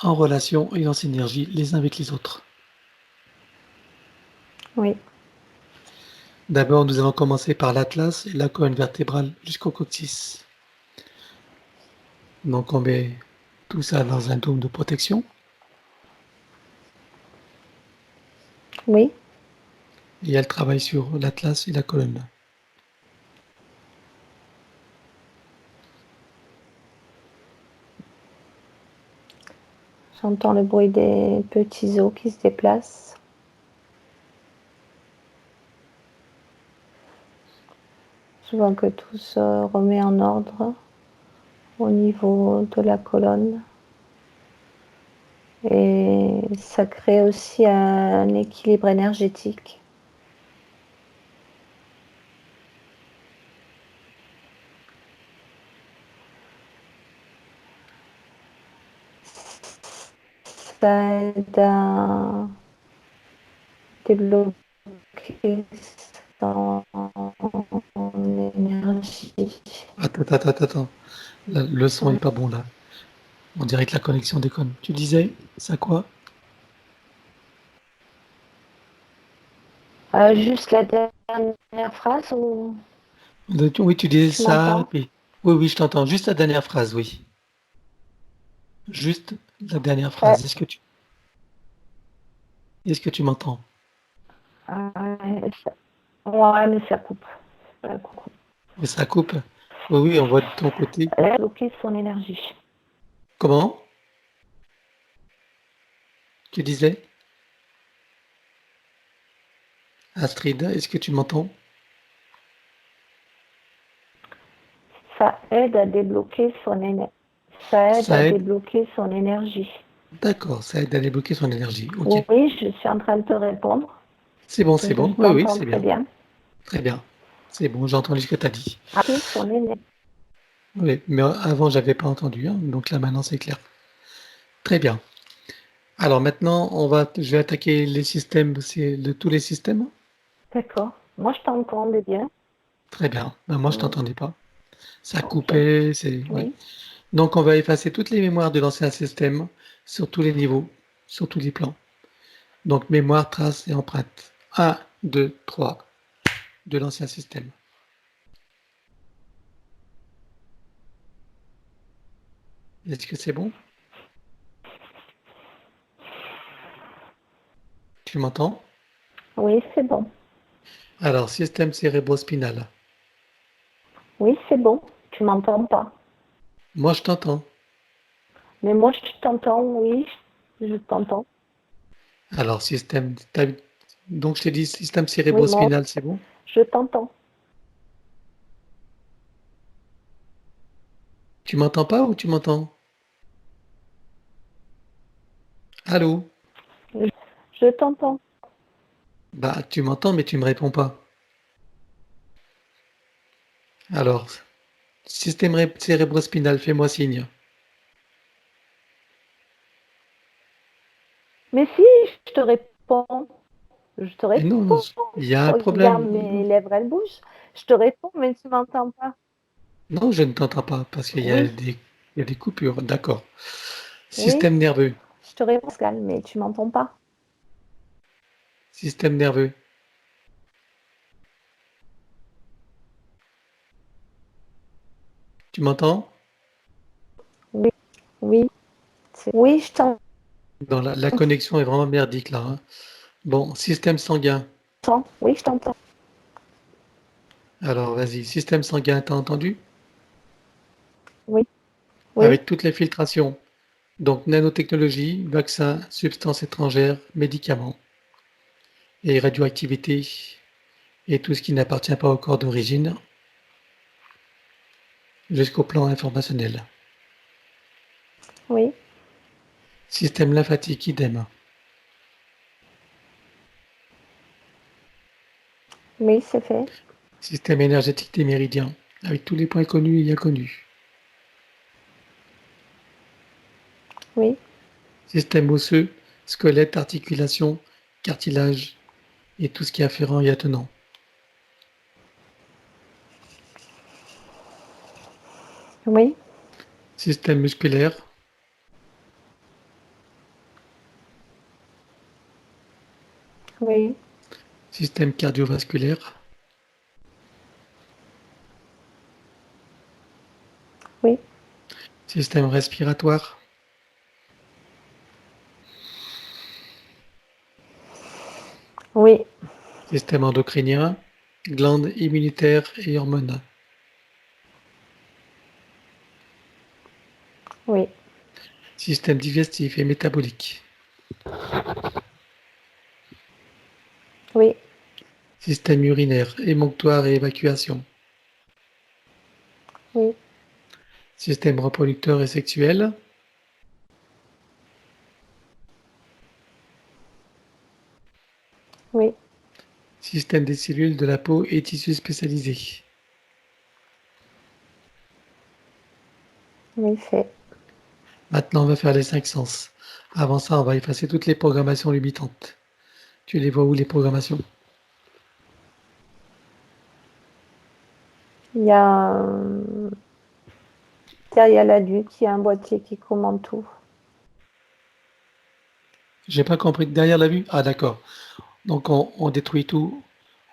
en relation et en synergie les uns avec les autres. Oui. D'abord, nous allons commencer par l'atlas et la colonne vertébrale jusqu'au coccyx. Donc, on met tout ça dans un dôme de protection. Oui. Et elle travaille sur l'atlas et la colonne. J'entends le bruit des petits os qui se déplacent. Je vois que tout se remet en ordre au niveau de la colonne. Et ça crée aussi un équilibre énergétique. Ça aide à débloquer son énergie. Attends. Le son est pas bon là. On dirait que la connexion déconne. Tu disais, ça quoi? Juste la dernière phrase ou Oui, tu disais tu ça. m'entends? Puis... Oui, je t'entends. Juste la dernière phrase, oui. Juste la dernière phrase. Est-ce que tu m'entends? Ouais, mais ça coupe. Ça coupe. Oui, ça coupe. Oui, on voit de ton côté. Elle a bloqué son énergie. Comment? Tu disais? Astrid, est-ce que tu m'entends? Ça aide à débloquer son énergie. Ça aide à Ça aide? débloquer son énergie. D'accord, ça aide à débloquer son énergie. Ok. Oui, je suis en train de te répondre. C'est bon, c'est Je bon. Oui, t'entends c'est très bien. bien. Très bien. C'est bon, j'ai entendu ce que tu as dit. Bloquer son énergie. Oui, mais avant, j'avais pas entendu, hein, donc là, maintenant, c'est clair. Très bien. Alors maintenant, je vais attaquer les systèmes, c'est de tous les systèmes. D'accord. Moi, je t'entendais bien. Très bien. Ben, moi, je Mm. t'entendais pas. Ça Ok. coupait, c'est, oui. Oui. Donc, on va effacer toutes les mémoires de l'ancien système sur tous les niveaux, sur tous les plans. Donc, mémoire, trace et empreinte. Un, 2, 3 de l'ancien système. Est-ce que c'est bon? Tu m'entends? Oui, c'est bon. Alors, système cérébrospinal. Oui, c'est bon. Tu m'entends pas. Moi, je t'entends. Mais moi, je t'entends. Oui, je t'entends. Alors, donc, je t'ai dit système Oui, moi, cérébrospinal, c'est bon? je t'entends. Tu m'entends pas ou tu m'entends? Allô? Je t'entends. Bah, tu m'entends, mais tu me réponds pas. Alors, cérébrospinal, fais-moi signe. Mais si, je te réponds. Je te Mais non, réponds. il y a un Regarde, problème. mes lèvres, elles bougent. Je te réponds, mais tu m'entends pas. Non, je ne t'entends pas parce qu'il y a Oui, il y a des coupures. D'accord. oui, Système nerveux. je te réponds, Pascal, mais tu m'entends pas. Système nerveux. Tu m'entends? Oui, oui, oui, je t'entends. Non, la connexion est vraiment merdique là, hein. Bon, système sanguin. Oui, je t'entends. Alors, vas-y. Système sanguin, t'as entendu? Oui, oui, Avec toutes les filtrations. Donc, nanotechnologie, vaccins, substances étrangères, médicaments et radioactivité et tout ce qui n'appartient pas au corps d'origine jusqu'au plan informationnel. oui, Système lymphatique, idem. oui, c'est fait. Système énergétique des méridiens, avec tous les points connus et inconnus. Oui, Système osseux, squelette, articulation, cartilage et tout ce qui est afférent et attenant. oui, Système musculaire, oui, système cardiovasculaire, oui, système respiratoire, oui, système endocrinien, glandes immunitaires et hormones. oui, Système digestif et métabolique. oui, Système urinaire, émonctoire et évacuation. oui, Système reproducteur et sexuel. oui, Système des cellules de la peau et tissus spécialisés. oui, fait. Maintenant, on va faire les cinq sens. Avant ça, on va effacer toutes les programmations limitantes. Tu les vois où les programmations? Il y a derrière l'adulte, il y a un boîtier qui commande tout. J'ai pas compris que derrière la vue. Ah d'accord. Donc on détruit tout,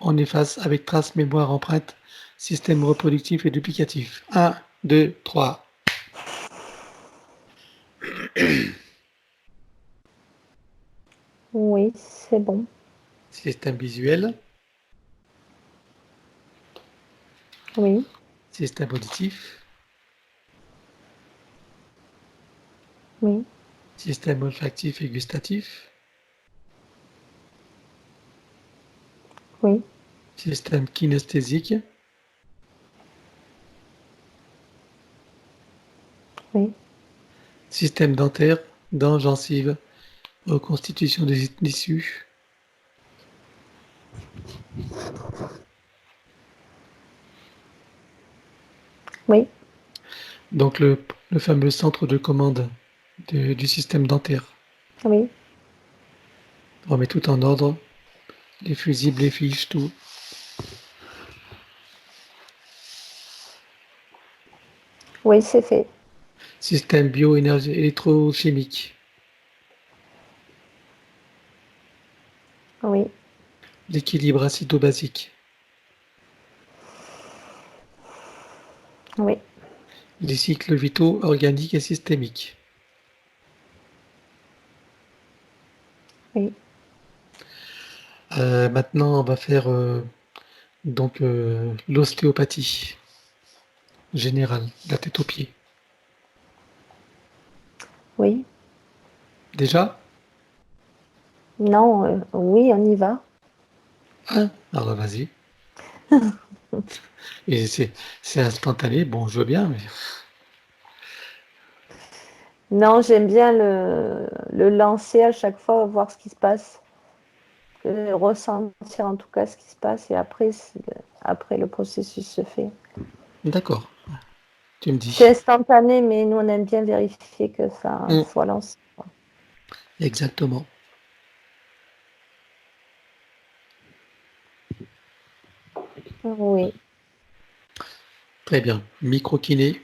on efface avec trace, mémoire, empreinte, système reproductif et duplicatif. Un, 2, 3. Oui, c'est bon. Système visuel, Oui, système auditif, oui, système olfactif et gustatif, oui, système kinesthésique, oui, système dentaire, dents, gencives, reconstitution des tissus, oui, donc le fameux centre de commande du système dentaire. Oui, On remet tout en ordre, les fusibles, les fiches, tout. oui, c'est fait. Système électrochimique, Oui, l'équilibre acido-basique, oui, les cycles vitaux organiques et systémiques, oui. Maintenant, on va faire donc l'ostéopathie générale, de la tête aux pieds. Oui. Déjà? Non, oui, on y va. Hein? Alors vas-y. Et c'est instantané, bon, je veux bien, mais Non, j'aime bien le lancer à chaque fois, voir ce qui se passe. Ressentir en tout cas ce qui se passe et après, après le processus se fait. d'accord, tu me C'est dis. instantané, mais nous on aime bien vérifier que ça soit lancé. Exactement. Oui, Très bien. Micro-kiné,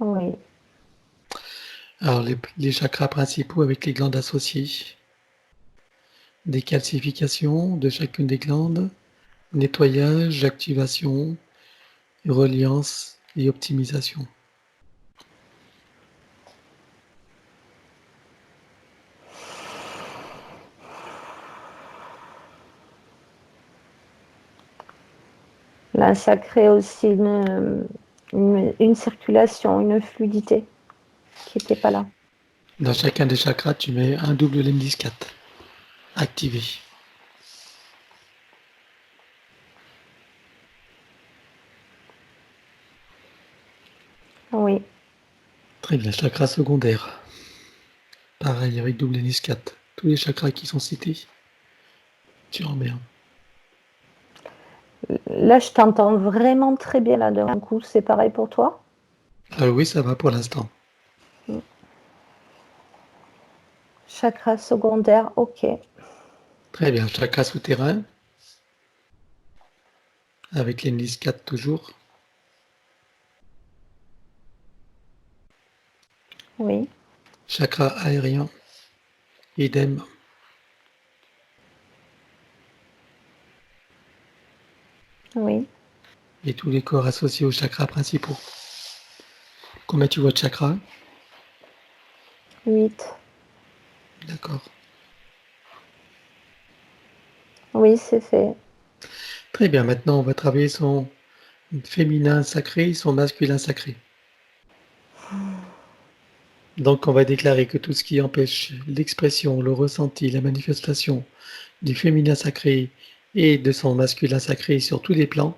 oui, alors les chakras principaux avec les glandes associées, décalcification de chacune des glandes, nettoyage, activation, reliance et optimisation. là ça crée aussi une circulation, une fluidité qui n'était pas là. Dans chacun des chakras, tu mets un double lemnis 4 activé. Oui, Très bien. Chakra secondaire. Pareil avec double lemnis 4. Tous les chakras qui sont cités, tu en mets un. là je t'entends vraiment très bien là d'un coup, c'est pareil pour toi? Oui, ça va pour l'instant. Chakra secondaire, ok. Très bien. Chakra souterrain avec lemnis 4 toujours. Oui, Chakra aérien, idem. oui, Et tous les corps associés aux chakras principaux. Combien tu vois de chakras? 8. D'accord. Oui, c'est fait. Très bien. Maintenant, on va travailler son féminin sacré, son masculin sacré. Donc, on va déclarer que tout ce qui empêche l'expression, le ressenti, la manifestation du féminin sacré et de son masculin sacré sur tous les plans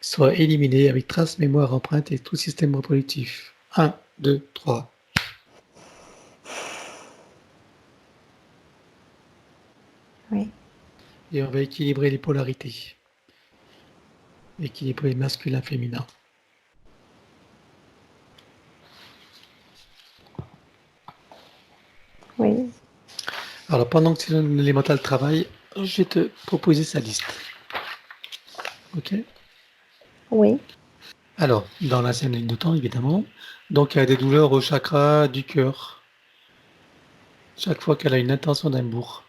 soit éliminé avec trace, mémoire, empreinte et tout système reproductif. 1, 2, 3. Oui, Et on va équilibrer les polarités. Équilibrer masculin, féminin. oui, Alors, pendant que l'élémental travaille, je vais te proposer sa liste. OK? oui. Alors, dans l'ancienne ligne de temps, évidemment. Donc, il y a des douleurs au chakra du cœur. Chaque fois qu'elle a une intention d'amour.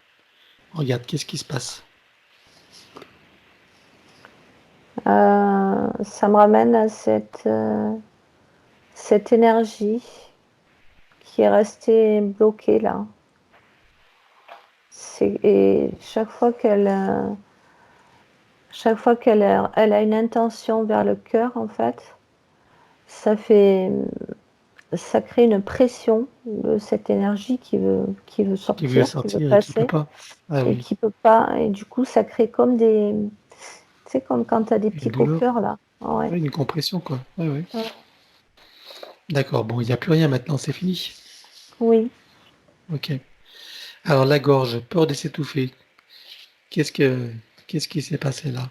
Regarde, qu'est-ce qui se passe? Ça me ramène à cette énergie qui est restée bloquée là. Et chaque fois elle a une intention vers le cœur, en fait, ça fait, ça crée une pression de cette énergie qui veut Qui veut sortir, qui veut sortir et qui peut passer pas. Ah et oui, qui peut pas. Et du coup, ça crée comme des, tu sais, comme quand tu as des une petits douleur. coqueurs là. Ouais. Oui, une compression, quoi. Oui, oui. D'accord, bon, il n'y a plus rien maintenant, c'est fini. Oui. OK. Alors, la gorge, peur de s'étouffer. Qu'est-ce que, qu'est-ce qui s'est passé là?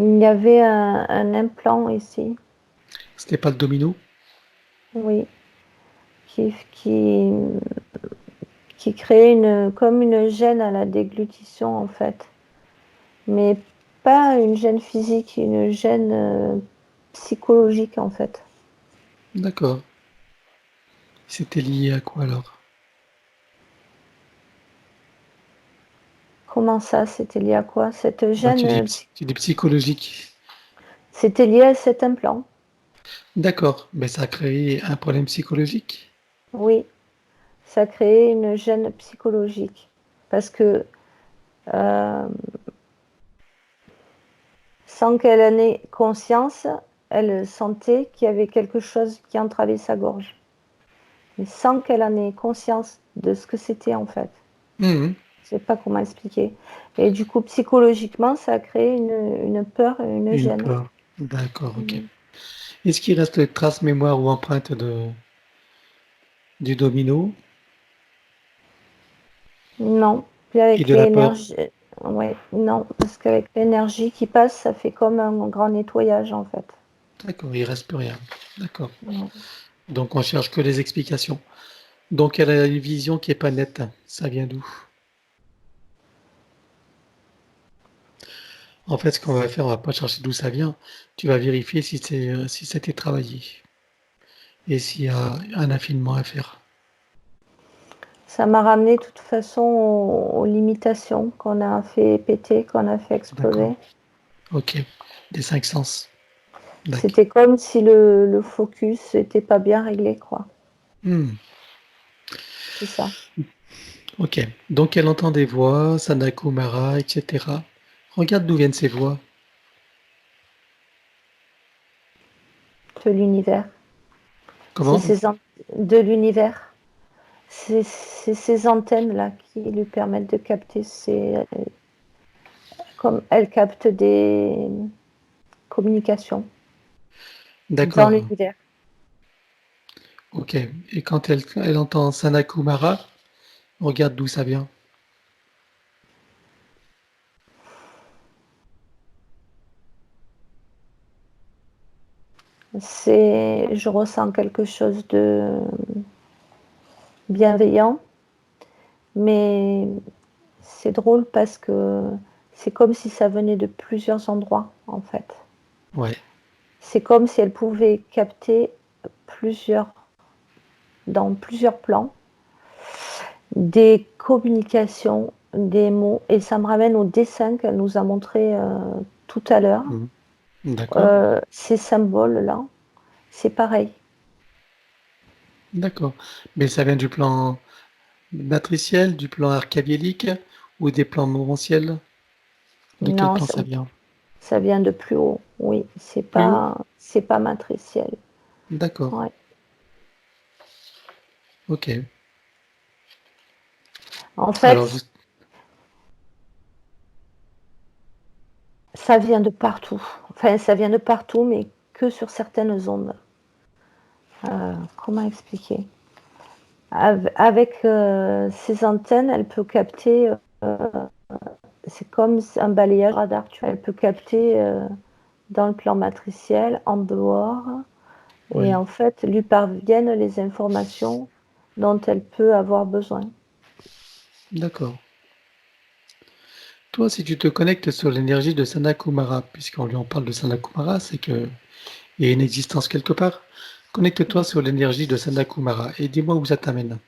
Il y avait un implant ici, C'était pas le domino? oui, qui, qui, qui créait comme une gêne à la déglutition en fait. Mais pas une gêne physique, une gêne psychologique en fait. D'accord. C'était lié à quoi alors? Comment ça, c'était lié à quoi? Cette Bah, gêne, tu dis psychologique. c'était lié à cet implant. D'accord, mais ça a créé un problème psychologique? Oui, ça créait une gêne psychologique. Parce que euh, sans qu'elle en ait conscience, elle sentait qu'il y avait quelque chose qui entravait sa gorge. Mais sans qu'elle en ait conscience de ce que c'était en fait. Mhm. Je ne sais pas comment expliquer. Et du coup, psychologiquement, ça a créé une peur, une Une gêne. peur. D'accord, ok. Mhm. Est-ce qu'il reste trace mémoire ou empreinte du domino Non, puis et avec de la peur? l'énergie, ouais, non, parce qu'avec l'énergie qui passe, ça fait comme un grand nettoyage en fait. D'accord, il reste plus rien. D'accord. Ouais. Donc on cherche que les explications. Donc elle a une vision qui est pas nette. Ça vient d'où? En fait, ce qu'on va faire, on va pas chercher d'où ça vient. Tu vas vérifier si c'était travaillé et s'il y a un affinement à faire. Ça m'a ramené de toute façon aux limitations qu'on a fait péter, qu'on a fait D'accord. exploser. Ok. Des cinq sens. D'accord. C'était comme si le focus n'était pas bien réglé, quoi. Hmm. C'est ça. Ok. Donc elle entend des voix, Sanako Mara, etc. Regarde d'où viennent ces voix. De l'univers. C'est Comment? de l'univers. C'est ces antennes-là qui lui permettent de capter comme elle capte des communications dans D'accord. l'univers. Ok. Et quand elle entend Sanako Mara, regarde d'où ça vient. Je ressens quelque chose de bienveillant, mais c'est drôle parce que c'est comme si ça venait de plusieurs endroits, en fait. Ouais. C'est comme si elle pouvait capter plusieurs, dans plusieurs plans, des communications, des mots, et ça me ramène au dessin qu'elle nous a montré tout à l'heure. Mhm. D'accord. Ces symboles-là, c'est pareil. D'accord. Mais ça vient du plan matriciel, du plan archiabiélique ou des plans mouranttiels? De quel Non, plan ça vient? ça vient de plus haut. Oui, Plus haut? c'est pas matriciel. D'accord. Ouais. Ok. En Alors, fait, ça vient de partout. Enfin, ça vient de partout, mais que sur certaines ondes. Comment expliquer? Avec ces antennes, elle peut capter. C'est comme un balayage radar. Elle peut capter dans le plan matriciel, en dehors, et oui. en fait, lui parviennent les informations dont elle peut avoir besoin. D'accord. Toi, si tu te connectes sur l'énergie de Sanakumara, puisqu'on lui en parle de Sanakumara, c'est que il y a une existence quelque part. Connecte-toi sur l'énergie de Sanakumara et dis-moi où ça t'amène.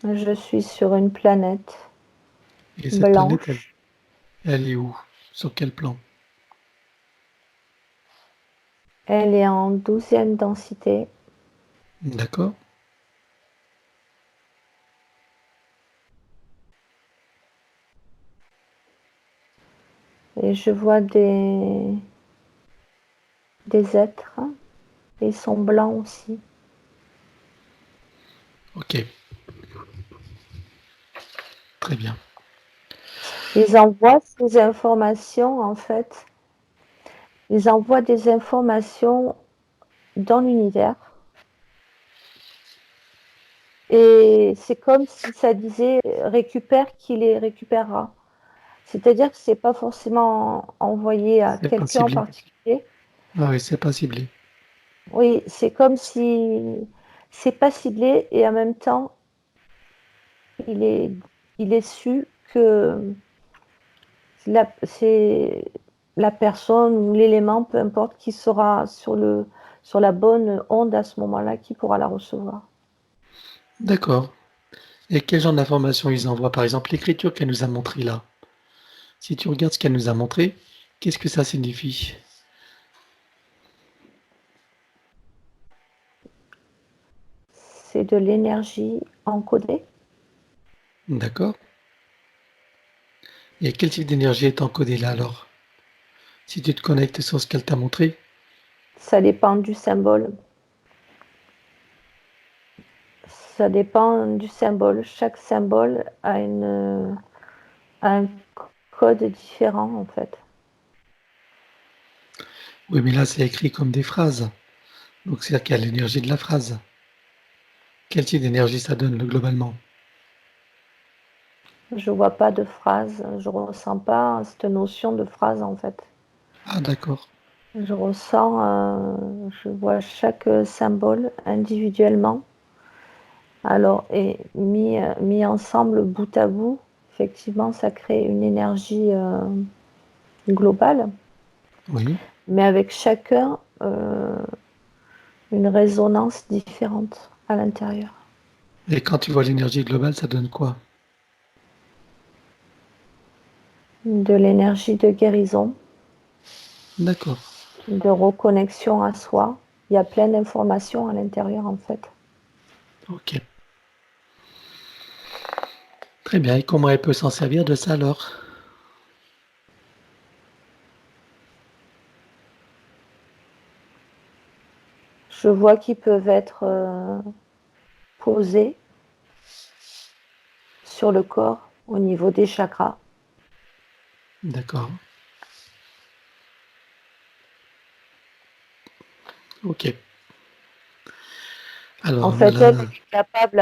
Je suis sur une planète Et cette planète, blanche. elle est où? Sur quel plan? Elle est en 12e densité. D'accord. Et je vois des êtres. Et ils sont blancs aussi. Ok. Très bien. Ils envoient ces informations, en fait. Ils envoient des informations dans l'univers. Et c'est comme si ça disait récupère qui les récupérera. C'est-à-dire que c'est pas forcément envoyé à C'est pas quelqu'un en ciblé. particulier. Ah oui, c'est pas ciblé. Oui, c'est comme si c'est pas ciblé et en même temps, il est, il est su que c'est la personne ou l'élément, peu importe, qui sera sur la bonne onde à ce moment-là, qui pourra la recevoir. D'accord. Et quel genre d'informations ils envoient? Par exemple, l'écriture qu'elle nous a montrée là. Si tu regardes ce qu'elle nous a montré, qu'est-ce que ça signifie? C'est de l'énergie encodée. D'accord. Et quel type d'énergie est encodé là alors? Si tu te connectes sur ce qu'elle t'a montré? Ça dépend du symbole. Ça dépend du symbole. Chaque symbole a un code différent en fait. Oui, mais là, c'est écrit comme des phrases. Donc, c'est-à-dire qu'il y a l'énergie de la phrase. Quel type d'énergie ça donne globalement? Je vois pas de phrase, je ressens pas cette notion de phrase en fait. Ah, d'accord. Je ressens, je vois chaque symbole individuellement. Alors, et mis ensemble, bout à bout, effectivement, ça crée une énergie globale, Oui. mais avec chacun une résonance différente à l'intérieur. Et quand tu vois l'énergie globale, ça donne quoi? De l'énergie de guérison, D'accord. de reconnexion à soi. Il y a plein d'informations à l'intérieur en fait. Ok. Très bien. Et comment elle peut s'en servir de ça alors? Je vois qu'ils peuvent être posés sur le corps au niveau des chakras. D'accord. Ok. En Alors fait, là, elle est capable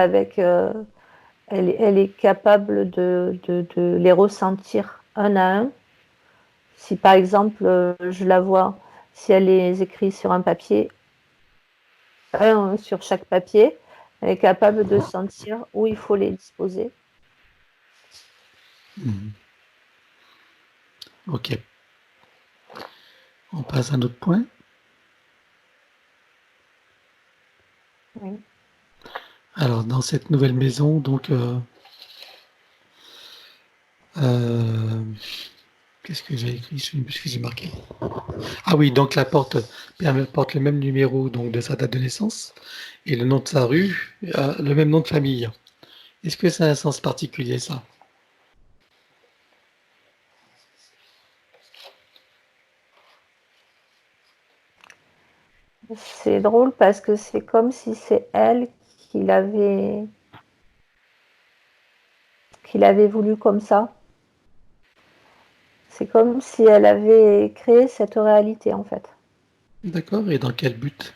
elle est capable de les ressentir un à un. Si par exemple, je la vois, si elle les écrit sur un papier, un sur chaque papier, elle est capable de sentir où il faut les disposer. ok. On passe à un autre point. Oui. Alors, dans cette nouvelle maison, donc, euh, qu'est-ce que j'ai écrit? Je sais plus ce que j'ai marqué. Ah oui, donc la porte porte le même numéro donc de sa date de naissance et le nom de sa rue, le même nom de famille. Est-ce que ça a un sens particulier, ça? C'est drôle parce que c'est comme si c'est elle qui l'avait voulu comme ça. C'est comme si elle avait créé cette réalité en fait. D'accord, et dans quel but?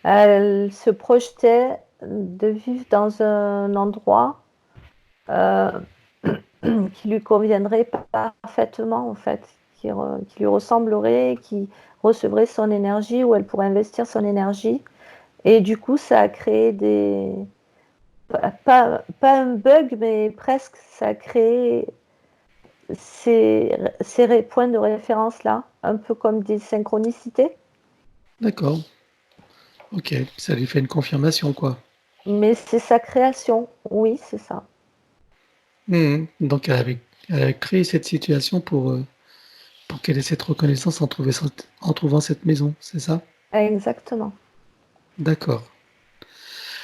Elle se projetait de vivre dans un endroit euh, qui lui conviendrait parfaitement en fait, qui lui ressemblerait, qui recevrait son énergie, où elle pourrait investir son énergie. Et du coup, ça a créé pas un bug, mais presque, ça a créé ces points de référence là, un peu comme des synchronicités. D'accord, ok, ça lui fait une confirmation, quoi. Mais c'est sa création, oui, c'est ça. Donc elle avait créé cette situation pour qu'elle ait cette reconnaissance en trouvant cette maison, c'est ça? Exactement. D'accord.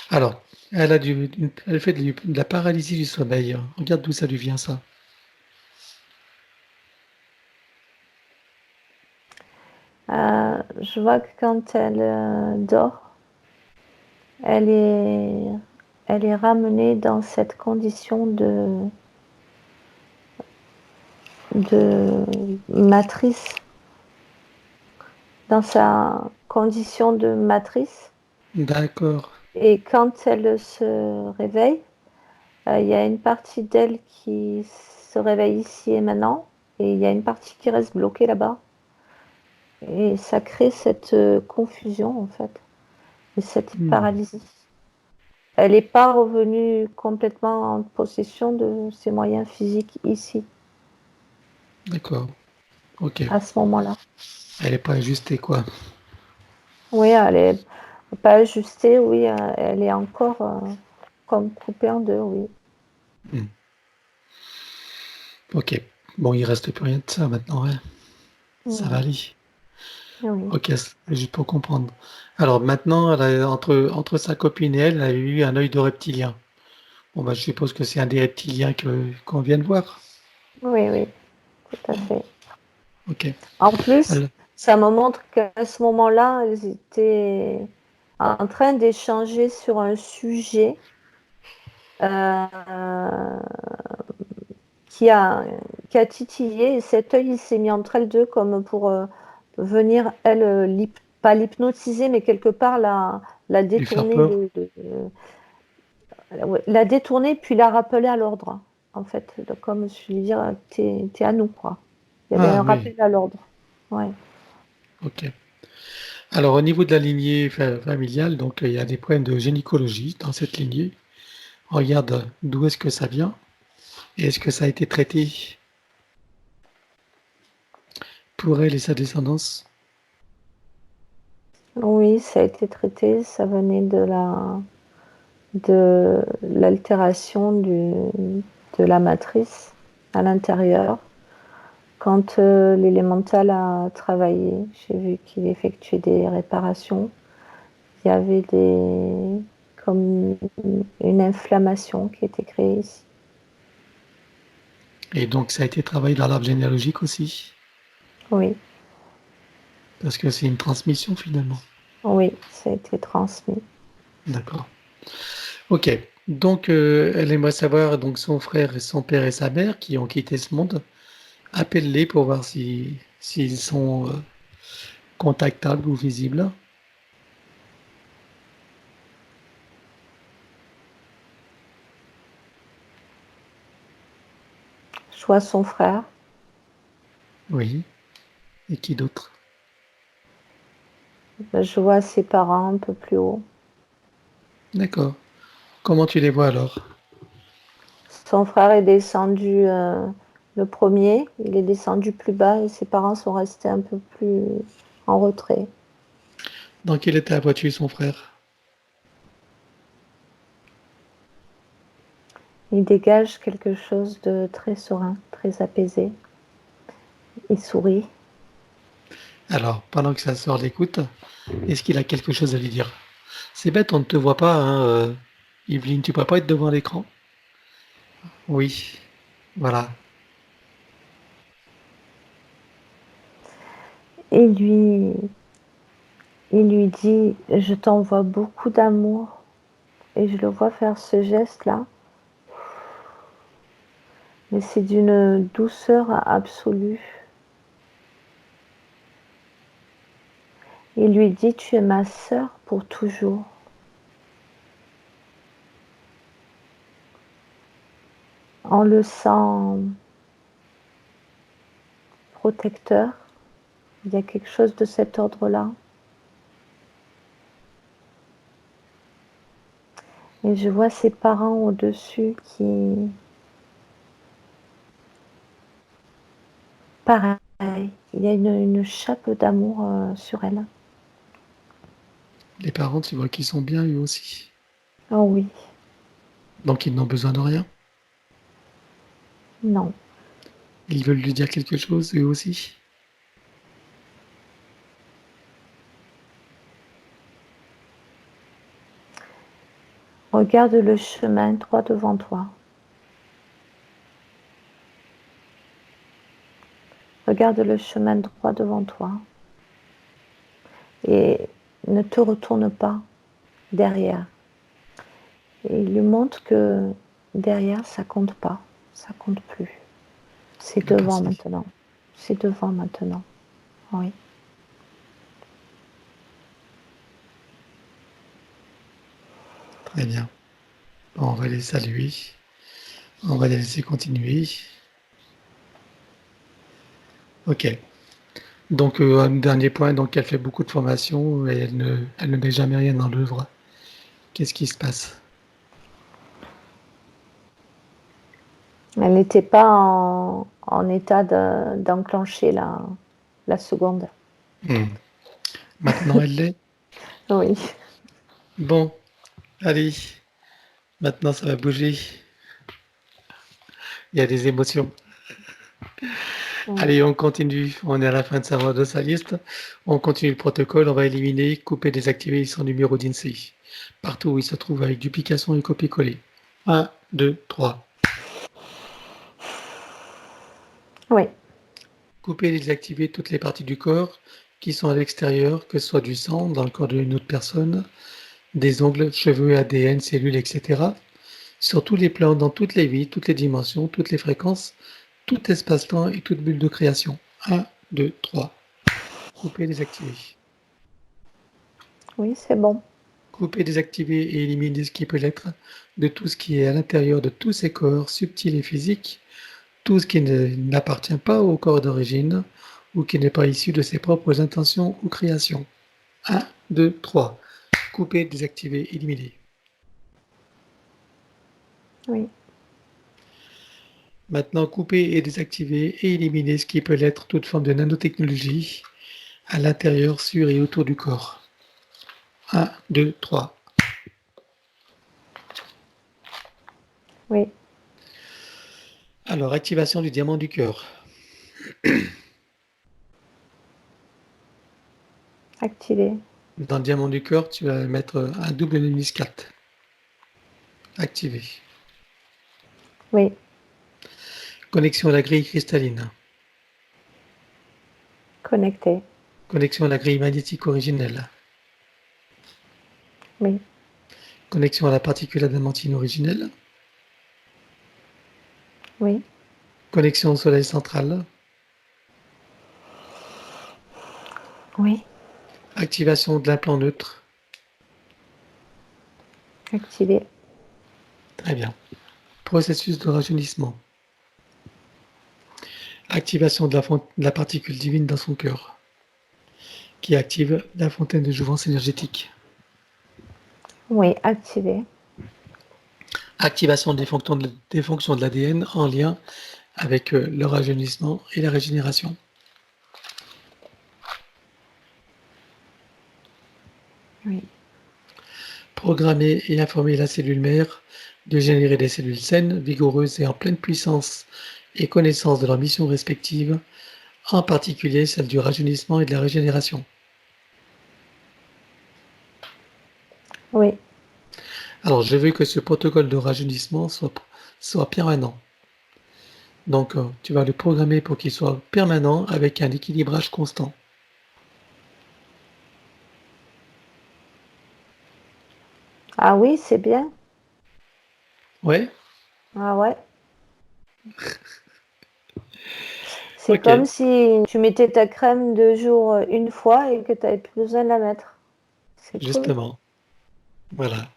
Alors, elle fait de la paralysie du sommeil. Regarde d'où ça lui vient, ça. Je vois que quand elle dort, elle est, elle est ramenée dans cette condition de matrice, dans sa condition de matrice. D'accord. Et quand elle se réveille, il y a une partie d'elle qui se réveille ici et maintenant, et il y a une partie qui reste bloquée là-bas. Et ça crée cette confusion, en fait, et cette Hmm, paralysie. Elle n'est pas revenue complètement en possession de ses moyens physiques ici, d'accord. Ok. à ce moment-là. Elle est pas ajustée, quoi. Oui, elle n'est pas ajustée, oui, elle est encore comme coupée en deux, oui. Hmm. Ok. Bon, il reste plus rien de ça maintenant, hein. Ça va Non, aller. oui. Ok, c'est juste pour comprendre. Alors maintenant, entre sa copine et elle, elle a eu un œil de reptilien. Bon, bah, je suppose que c'est un des reptiliens qu'on vient de voir. Oui, oui, tout à fait. Ok. En plus, Elle- ça me montre qu'à ce moment-là, elles étaient en train d'échanger sur un sujet euh, qui a, qui a titillé, et cet œil il s'est mis entre elles deux comme pour venir, elle, pas l'hypnotiser, mais quelque part la Lui faire détourner peur. ouais, la détourner puis la rappeler à l'ordre, en fait. Donc, comme je lui dire, t'es à nous, quoi. Il y avait Ah un oui, rappel à l'ordre. Ouais. ok. Alors au niveau de la lignée familiale, donc il y a des problèmes de gynécologie dans cette lignée. On regarde d'où est-ce que ça vient et est-ce que ça a été traité pour elle et sa descendance. Oui, ça a été traité, ça venait de l'altération de la matrice à l'intérieur. Quand l'élémental a travaillé, j'ai vu qu'il effectuait des réparations. Il y avait comme une inflammation qui était créée ici. Et donc ça a été travaillé dans l'arbre généalogique aussi, Oui, parce que c'est une transmission finalement. oui, ça a été transmis. D'accord. Ok. Donc elle aimerait savoir donc son frère, son père et sa mère qui ont quitté ce monde. Appelle-les pour voir si s'ils sont contactables ou visibles. Je vois son frère, Oui. Et qui d'autre? je vois ses parents un peu plus haut. D'accord. Comment tu les vois alors? Son frère est descendu le premier, il est descendu plus bas et ses parents sont restés un peu plus en retrait. Dans quel état vois-tu son frère? Il dégage quelque chose de très serein, très apaisé. Il sourit. Alors, pendant que sa sœur l'écoute, est-ce qu'il a quelque chose à lui dire? C'est bête, on ne te voit pas, hein, Yveline, tu peux pas être devant l'écran? Oui, voilà. Et il lui dit, je t'envoie beaucoup d'amour. Et je le vois faire ce geste-là. Mais c'est d'une douceur absolue. Il lui dit, tu es ma sœur pour toujours. On le sent protecteur. Il y a quelque chose de cet ordre-là. Et je vois ses parents au-dessus qui, pareil, il y a une chape d'amour sur elle. Les parents, tu vois qu'ils sont bien eux aussi. Oh oui, Donc ils n'ont besoin de rien. non. Ils veulent lui dire quelque chose eux aussi. Regarde le chemin droit devant toi. Regarde le chemin droit devant toi. Et ne te retourne pas derrière. Et il lui montre que derrière, ça compte pas. Ça compte plus. C'est Le devant passé. maintenant. C'est devant maintenant. Oui. Très bien. Bon, on va les saluer. On va les laisser continuer. Ok. Donc, un dernier point, donc elle fait beaucoup de formations et elle ne met jamais rien dans l'œuvre. Qu'est-ce qui se passe? Elle n'était pas en état d'enclencher la seconde. Maintenant, elle l'est. Oui. Bon, allez. Maintenant, ça va bouger. Il y a des émotions. Allez, on continue. On est à la fin de sa liste. On continue le protocole. On va éliminer, couper, désactiver son numéro d'INSEE. Partout où il se trouve avec duplication et copier-coller. 1, 2, 3. Oui. Couper et désactiver toutes les parties du corps qui sont à l'extérieur, que ce soit du sang dans le corps d'une autre personne, des ongles, cheveux, ADN, cellules, etc. Sur tous les plans, dans toutes les vies, toutes les dimensions, toutes les fréquences, tout espace-temps et toute bulle de création. 1, 2, 3. Couper, désactiver. Oui, c'est bon. Couper, désactiver et éliminer ce qui peut l'être de tout ce qui est à l'intérieur de tous ces corps subtils et physiques, tout ce qui n'appartient pas au corps d'origine ou qui n'est pas issu de ses propres intentions ou créations. 1, 2, 3. Couper, désactiver, éliminer. Oui. Maintenant, couper et désactiver et éliminer ce qui peut l'être toute forme de nanotechnologie à l'intérieur, sur et autour du corps. 1, 2, 3. Oui. Alors, activation du diamant du cœur. Activé. Dans le diamant du cœur, tu vas mettre un double Luminous 4. Activé. Oui. Connexion à la grille cristalline. Connecté. Connexion à la grille magnétique originelle. Oui. Connexion à la particule adamantine originelle. Oui. Connexion au soleil central. Oui. Activation de l'implant neutre. Activé. Très bien. Processus de rajeunissement. Activation de la particule divine dans son cœur, qui active la fontaine de jouvence énergétique. Oui. Activé. Activation des fonctions de l'ADN en lien avec le rajeunissement et la régénération. Oui. Programmer et informer la cellule mère de générer des cellules saines, vigoureuses et en pleine puissance et connaissance de leurs missions respectives, en particulier celle du rajeunissement et de la régénération. Oui. Alors, je veux que ce protocole de rajeunissement soit permanent. Donc, tu vas le programmer pour qu'il soit permanent avec un équilibrage constant. Ah oui, c'est bien. Ouais? Ah ouais. C'est Ok, comme si tu mettais ta crème de jour une fois et que tu n'avais plus besoin de la mettre. C'est cool. justement. Voilà.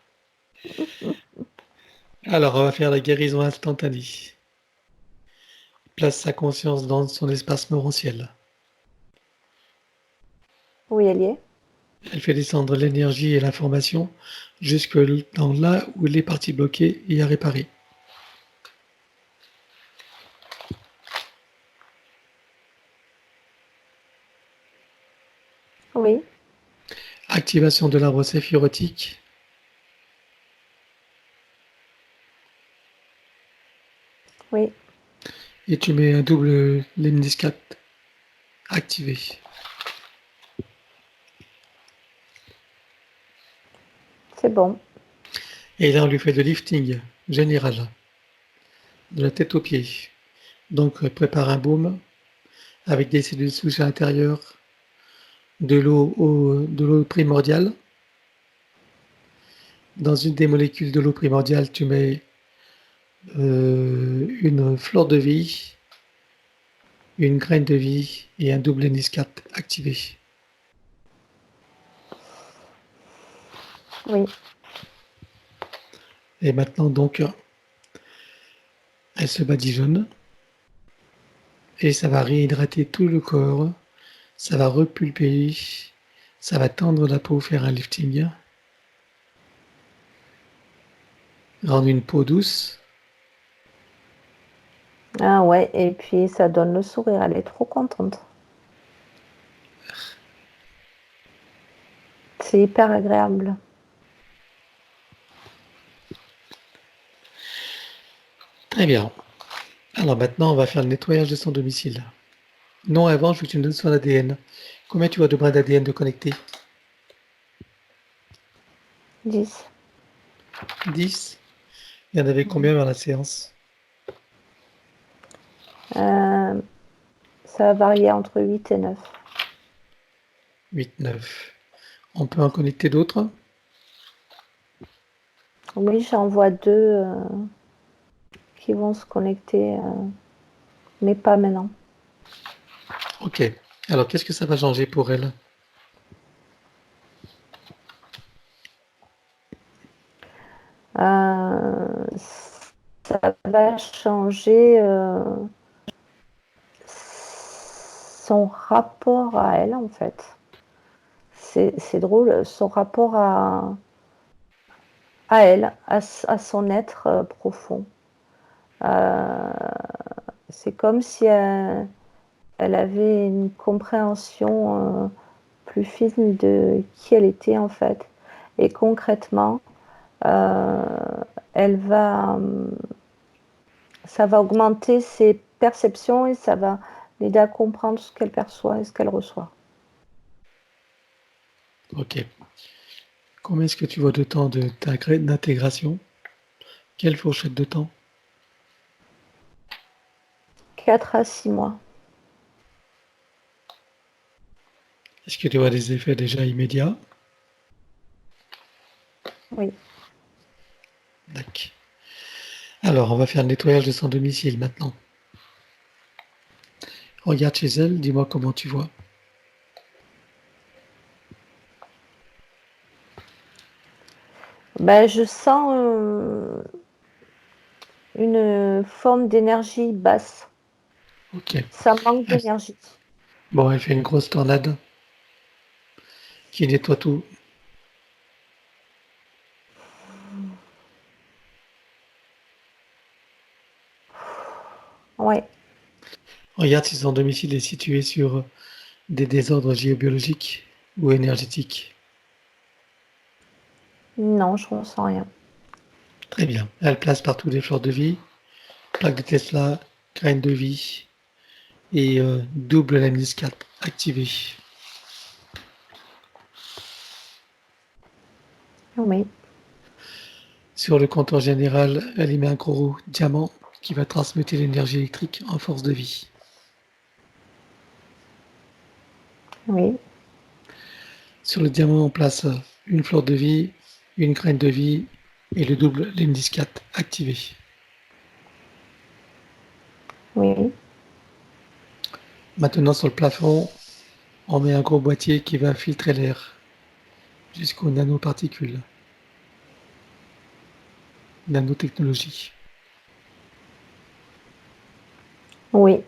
Alors, on va faire la guérison instantanée. Place sa conscience dans son espace morantiel. Oui, elle y est. Elle fait descendre l'énergie et l'information jusque dans là où les parties bloquées et à réparer. Oui. Activation de l'arbre séphirotique. Oui. Et tu mets un double Lemnis 4 activé. C'est bon. Et là, on lui fait le lifting général, de la tête aux pieds. Donc, prépare un baume avec des cellules souches à l'intérieur, de l'eau primordiale. Dans une des molécules de l'eau primordiale, tu mets une fleur de vie, une graine de vie et un double NIS4 activé. Oui. Et maintenant, donc, elle se badigeonne et ça va réhydrater tout le corps, ça va repulper, ça va tendre la peau, faire un lifting, rendre une peau douce. Ah ouais, et puis ça donne le sourire, elle est trop contente. C'est hyper agréable. Très bien. Alors maintenant, on va faire le nettoyage de son domicile. Non, avant, je veux que tu me donnes son ADN. Combien tu vois de brins d'ADN de connectés? 10. 10. Il y en avait combien dans la séance? Ça va varier entre 8 et 9. 8, 9. On peut en connecter d'autres? Oui, j'en vois 2 qui vont se connecter, mais pas maintenant. Ok. Alors, qu'est-ce que ça va changer pour elle? Ça va changer son rapport à elle, en fait. C'est drôle, son rapport à elle, à son être profond. C'est comme si elle avait une compréhension plus fine de qui elle était, en fait. Et concrètement, elle va, ça va augmenter ses perceptions et ça va l'aider à comprendre ce qu'elle perçoit et ce qu'elle reçoit. Ok. Combien est-ce que tu vois de temps d'intégration? Quelle fourchette de temps? 4 à 6 mois. Est-ce que tu vois des effets déjà immédiats? Oui. D'accord. Alors, on va faire le nettoyage de son domicile maintenant. Regarde chez elle, dis-moi comment tu vois. Ben, je sens une forme d'énergie basse. Ok. Ça manque Elle- d'énergie. Bon, elle fait une grosse tornade qui nettoie tout. Oui. Regarde si son domicile est situé sur des désordres géobiologiques ou énergétiques. Non, je ne ressens rien. Très bien. Elle place partout des fleurs de vie, plaques de Tesla, graines de vie et double lemnis 4 activé. Oui. Sur le compteur général, elle y met un gros diamant qui va transmettre l'énergie électrique en force de vie. Oui. Sur le diamant, on place une fleur de vie, une graine de vie et le double lemnis 4 activé. Oui. Maintenant, sur le plafond, on met un gros boîtier qui va filtrer l'air jusqu'aux nanoparticules. Nanotechnologie. Oui.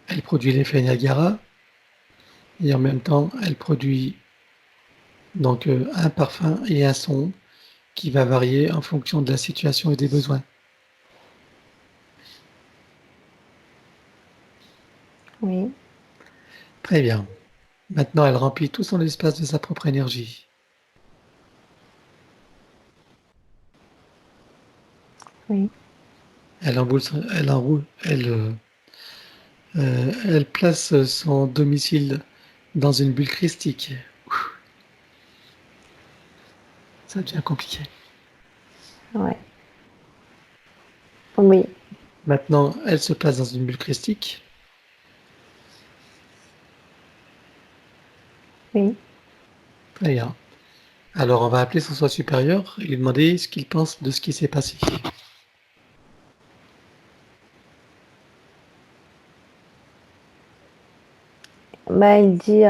Elle produit l'effet Niagara et en même temps, elle produit donc un parfum et un son qui va varier en fonction de la situation et des besoins. Oui. Très bien. Maintenant, elle remplit tout son espace de sa propre énergie. Oui. Elle emboule, elle enroule, elle place son domicile dans une bulle christique. Ça devient compliqué. Ouais. Oui. Maintenant, elle se place dans une bulle christique. Oui. Très bien. Alors, on va appeler son soi supérieur et lui demander ce qu'il pense de ce qui s'est passé. Ben, il dit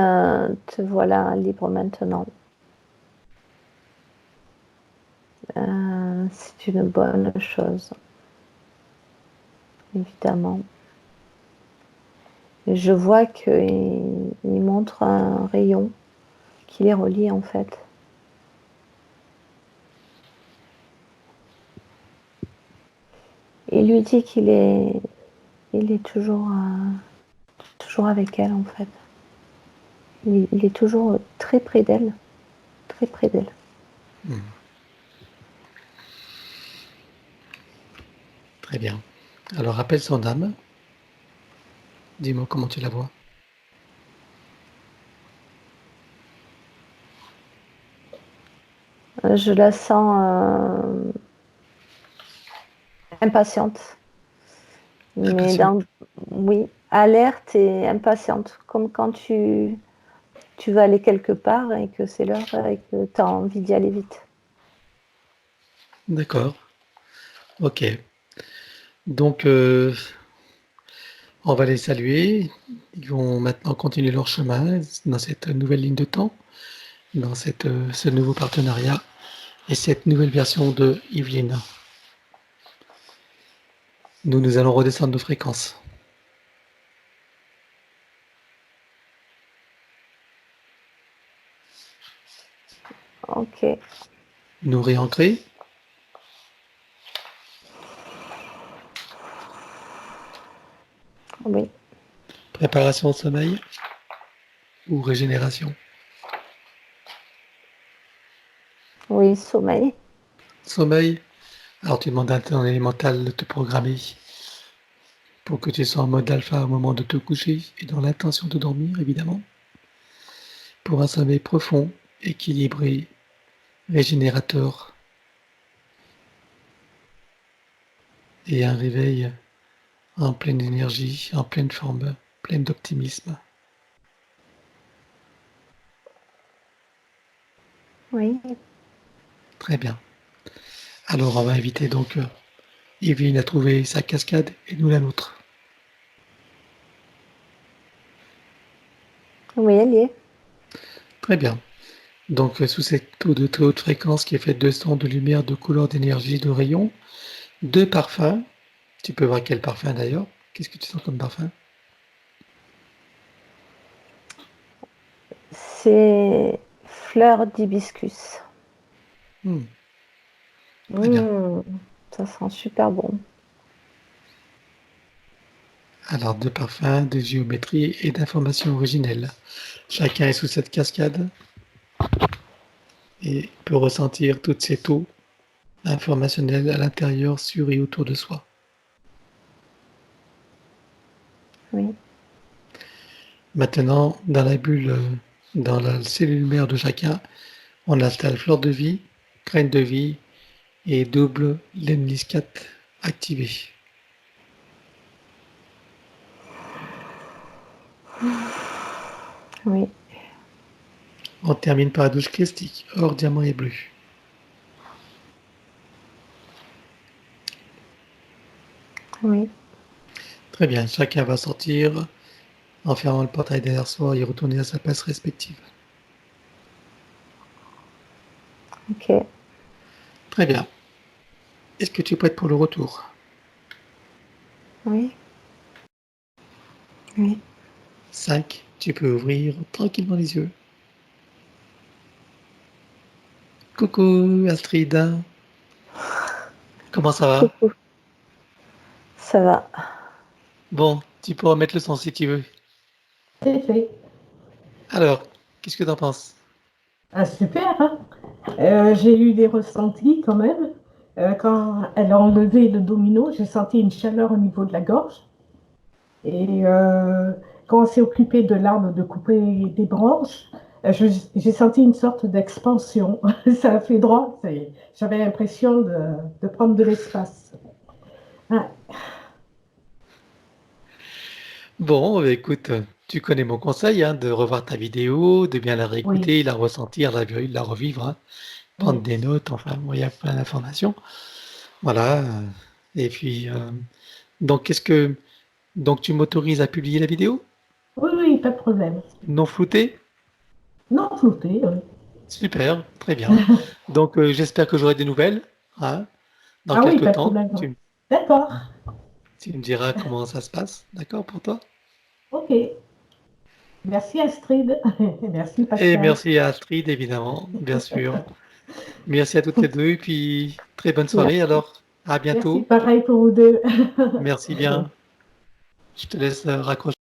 te voilà libre maintenant. c'est une bonne chose, évidemment. Et je vois qu'il montre un rayon qui les relie en fait. Il lui dit qu'il est toujours avec elle en fait. Il est toujours très près d'elle, très près d'elle. Très bien. Alors, appelle son âme. Dis-moi comment tu la vois. Je la sens impatiente, mais Impatiente. oui, alerte et impatiente, comme quand tu vas aller quelque part et que c'est l'heure et que tu as envie d'y aller vite. D'accord. Ok. Donc, on va les saluer. Ils vont maintenant continuer leur chemin dans cette nouvelle ligne de temps, dans ce nouveau partenariat et cette nouvelle version de Yveline. Nous allons redescendre nos fréquences. Ok. Nous réancrer. Oui. Préparation au sommeil ou régénération. Oui, sommeil. Sommeil. Alors tu demandes à ton élémental de te programmer pour que tu sois en mode alpha au moment de te coucher et dans l'intention de dormir, évidemment. Pour un sommeil profond, équilibré, régénérateur et un réveil en pleine énergie, en pleine forme, pleine d'optimisme. Oui. Très bien. Alors on va inviter donc Evelyne à trouver sa cascade et nous la nôtre. Oui, elle y est. Très bien. Donc sous cette taux de très haute fréquence qui est faite de son, de lumière, de couleur, d'énergie, de rayons, de parfums. Tu peux voir quel parfum d'ailleurs. Qu'est-ce que tu sens comme parfum? C'est fleur d'hibiscus. Très bien. Ça sent super bon. Alors de parfums, de géométrie et d'informations originelles. Chacun est sous cette cascade et peut ressentir toutes ces taux informationnels à l'intérieur, sur et autour de soi. Oui. Maintenant, dans la bulle, dans la cellule mère de chacun, on installe fleur de vie, graine de vie et double Lemnis 4 activé. Oui. On termine par la douche christique, or, diamant et bleu. Oui. Très bien, chacun va sortir en fermant le portail derrière soi et retourner à sa place respective. Ok. Très bien. Est-ce que tu es prête pour le retour? Oui. Oui. 5. Tu peux ouvrir tranquillement les yeux. Coucou Astrid. Comment ça va? Coucou. Ça va. Bon, tu peux remettre le son si tu veux. C'est fait. Alors, qu'est-ce que tu en penses? Ah, super, hein. J'ai eu des ressentis quand même. Quand elle a enlevé le domino, j'ai senti une chaleur au niveau de la gorge. Et quand on s'est occupé de l'arbre, de couper des branches, j'ai senti une sorte d'expansion. Ça a fait droit. J'avais l'impression de prendre de l'espace. Ah, Bon, bah, écoute, tu connais mon conseil, hein, de revoir ta vidéo, de bien la oui, réécouter, la ressentir, la revivre, hein, prendre oui. des notes, enfin, bon, il y a plein d'informations. Voilà. Et puis, donc, donc tu m'autorises à publier la vidéo? Oui, oui, pas de problème. Non floutée? Non, flouté, oui. Super, très bien. Donc, j'espère que j'aurai des nouvelles, hein. Dans Ah oui, quelques pas de temps, problème. tu, D'accord. tu me diras comment ça se passe. D'accord pour toi? Ok. Merci Astrid. Merci Et Pascal. merci à Astrid, évidemment, bien sûr. Merci à toutes les deux, et puis très bonne soirée Merci. alors. À Merci bientôt. pareil pour vous deux. Merci bien. Je te laisse raccrocher.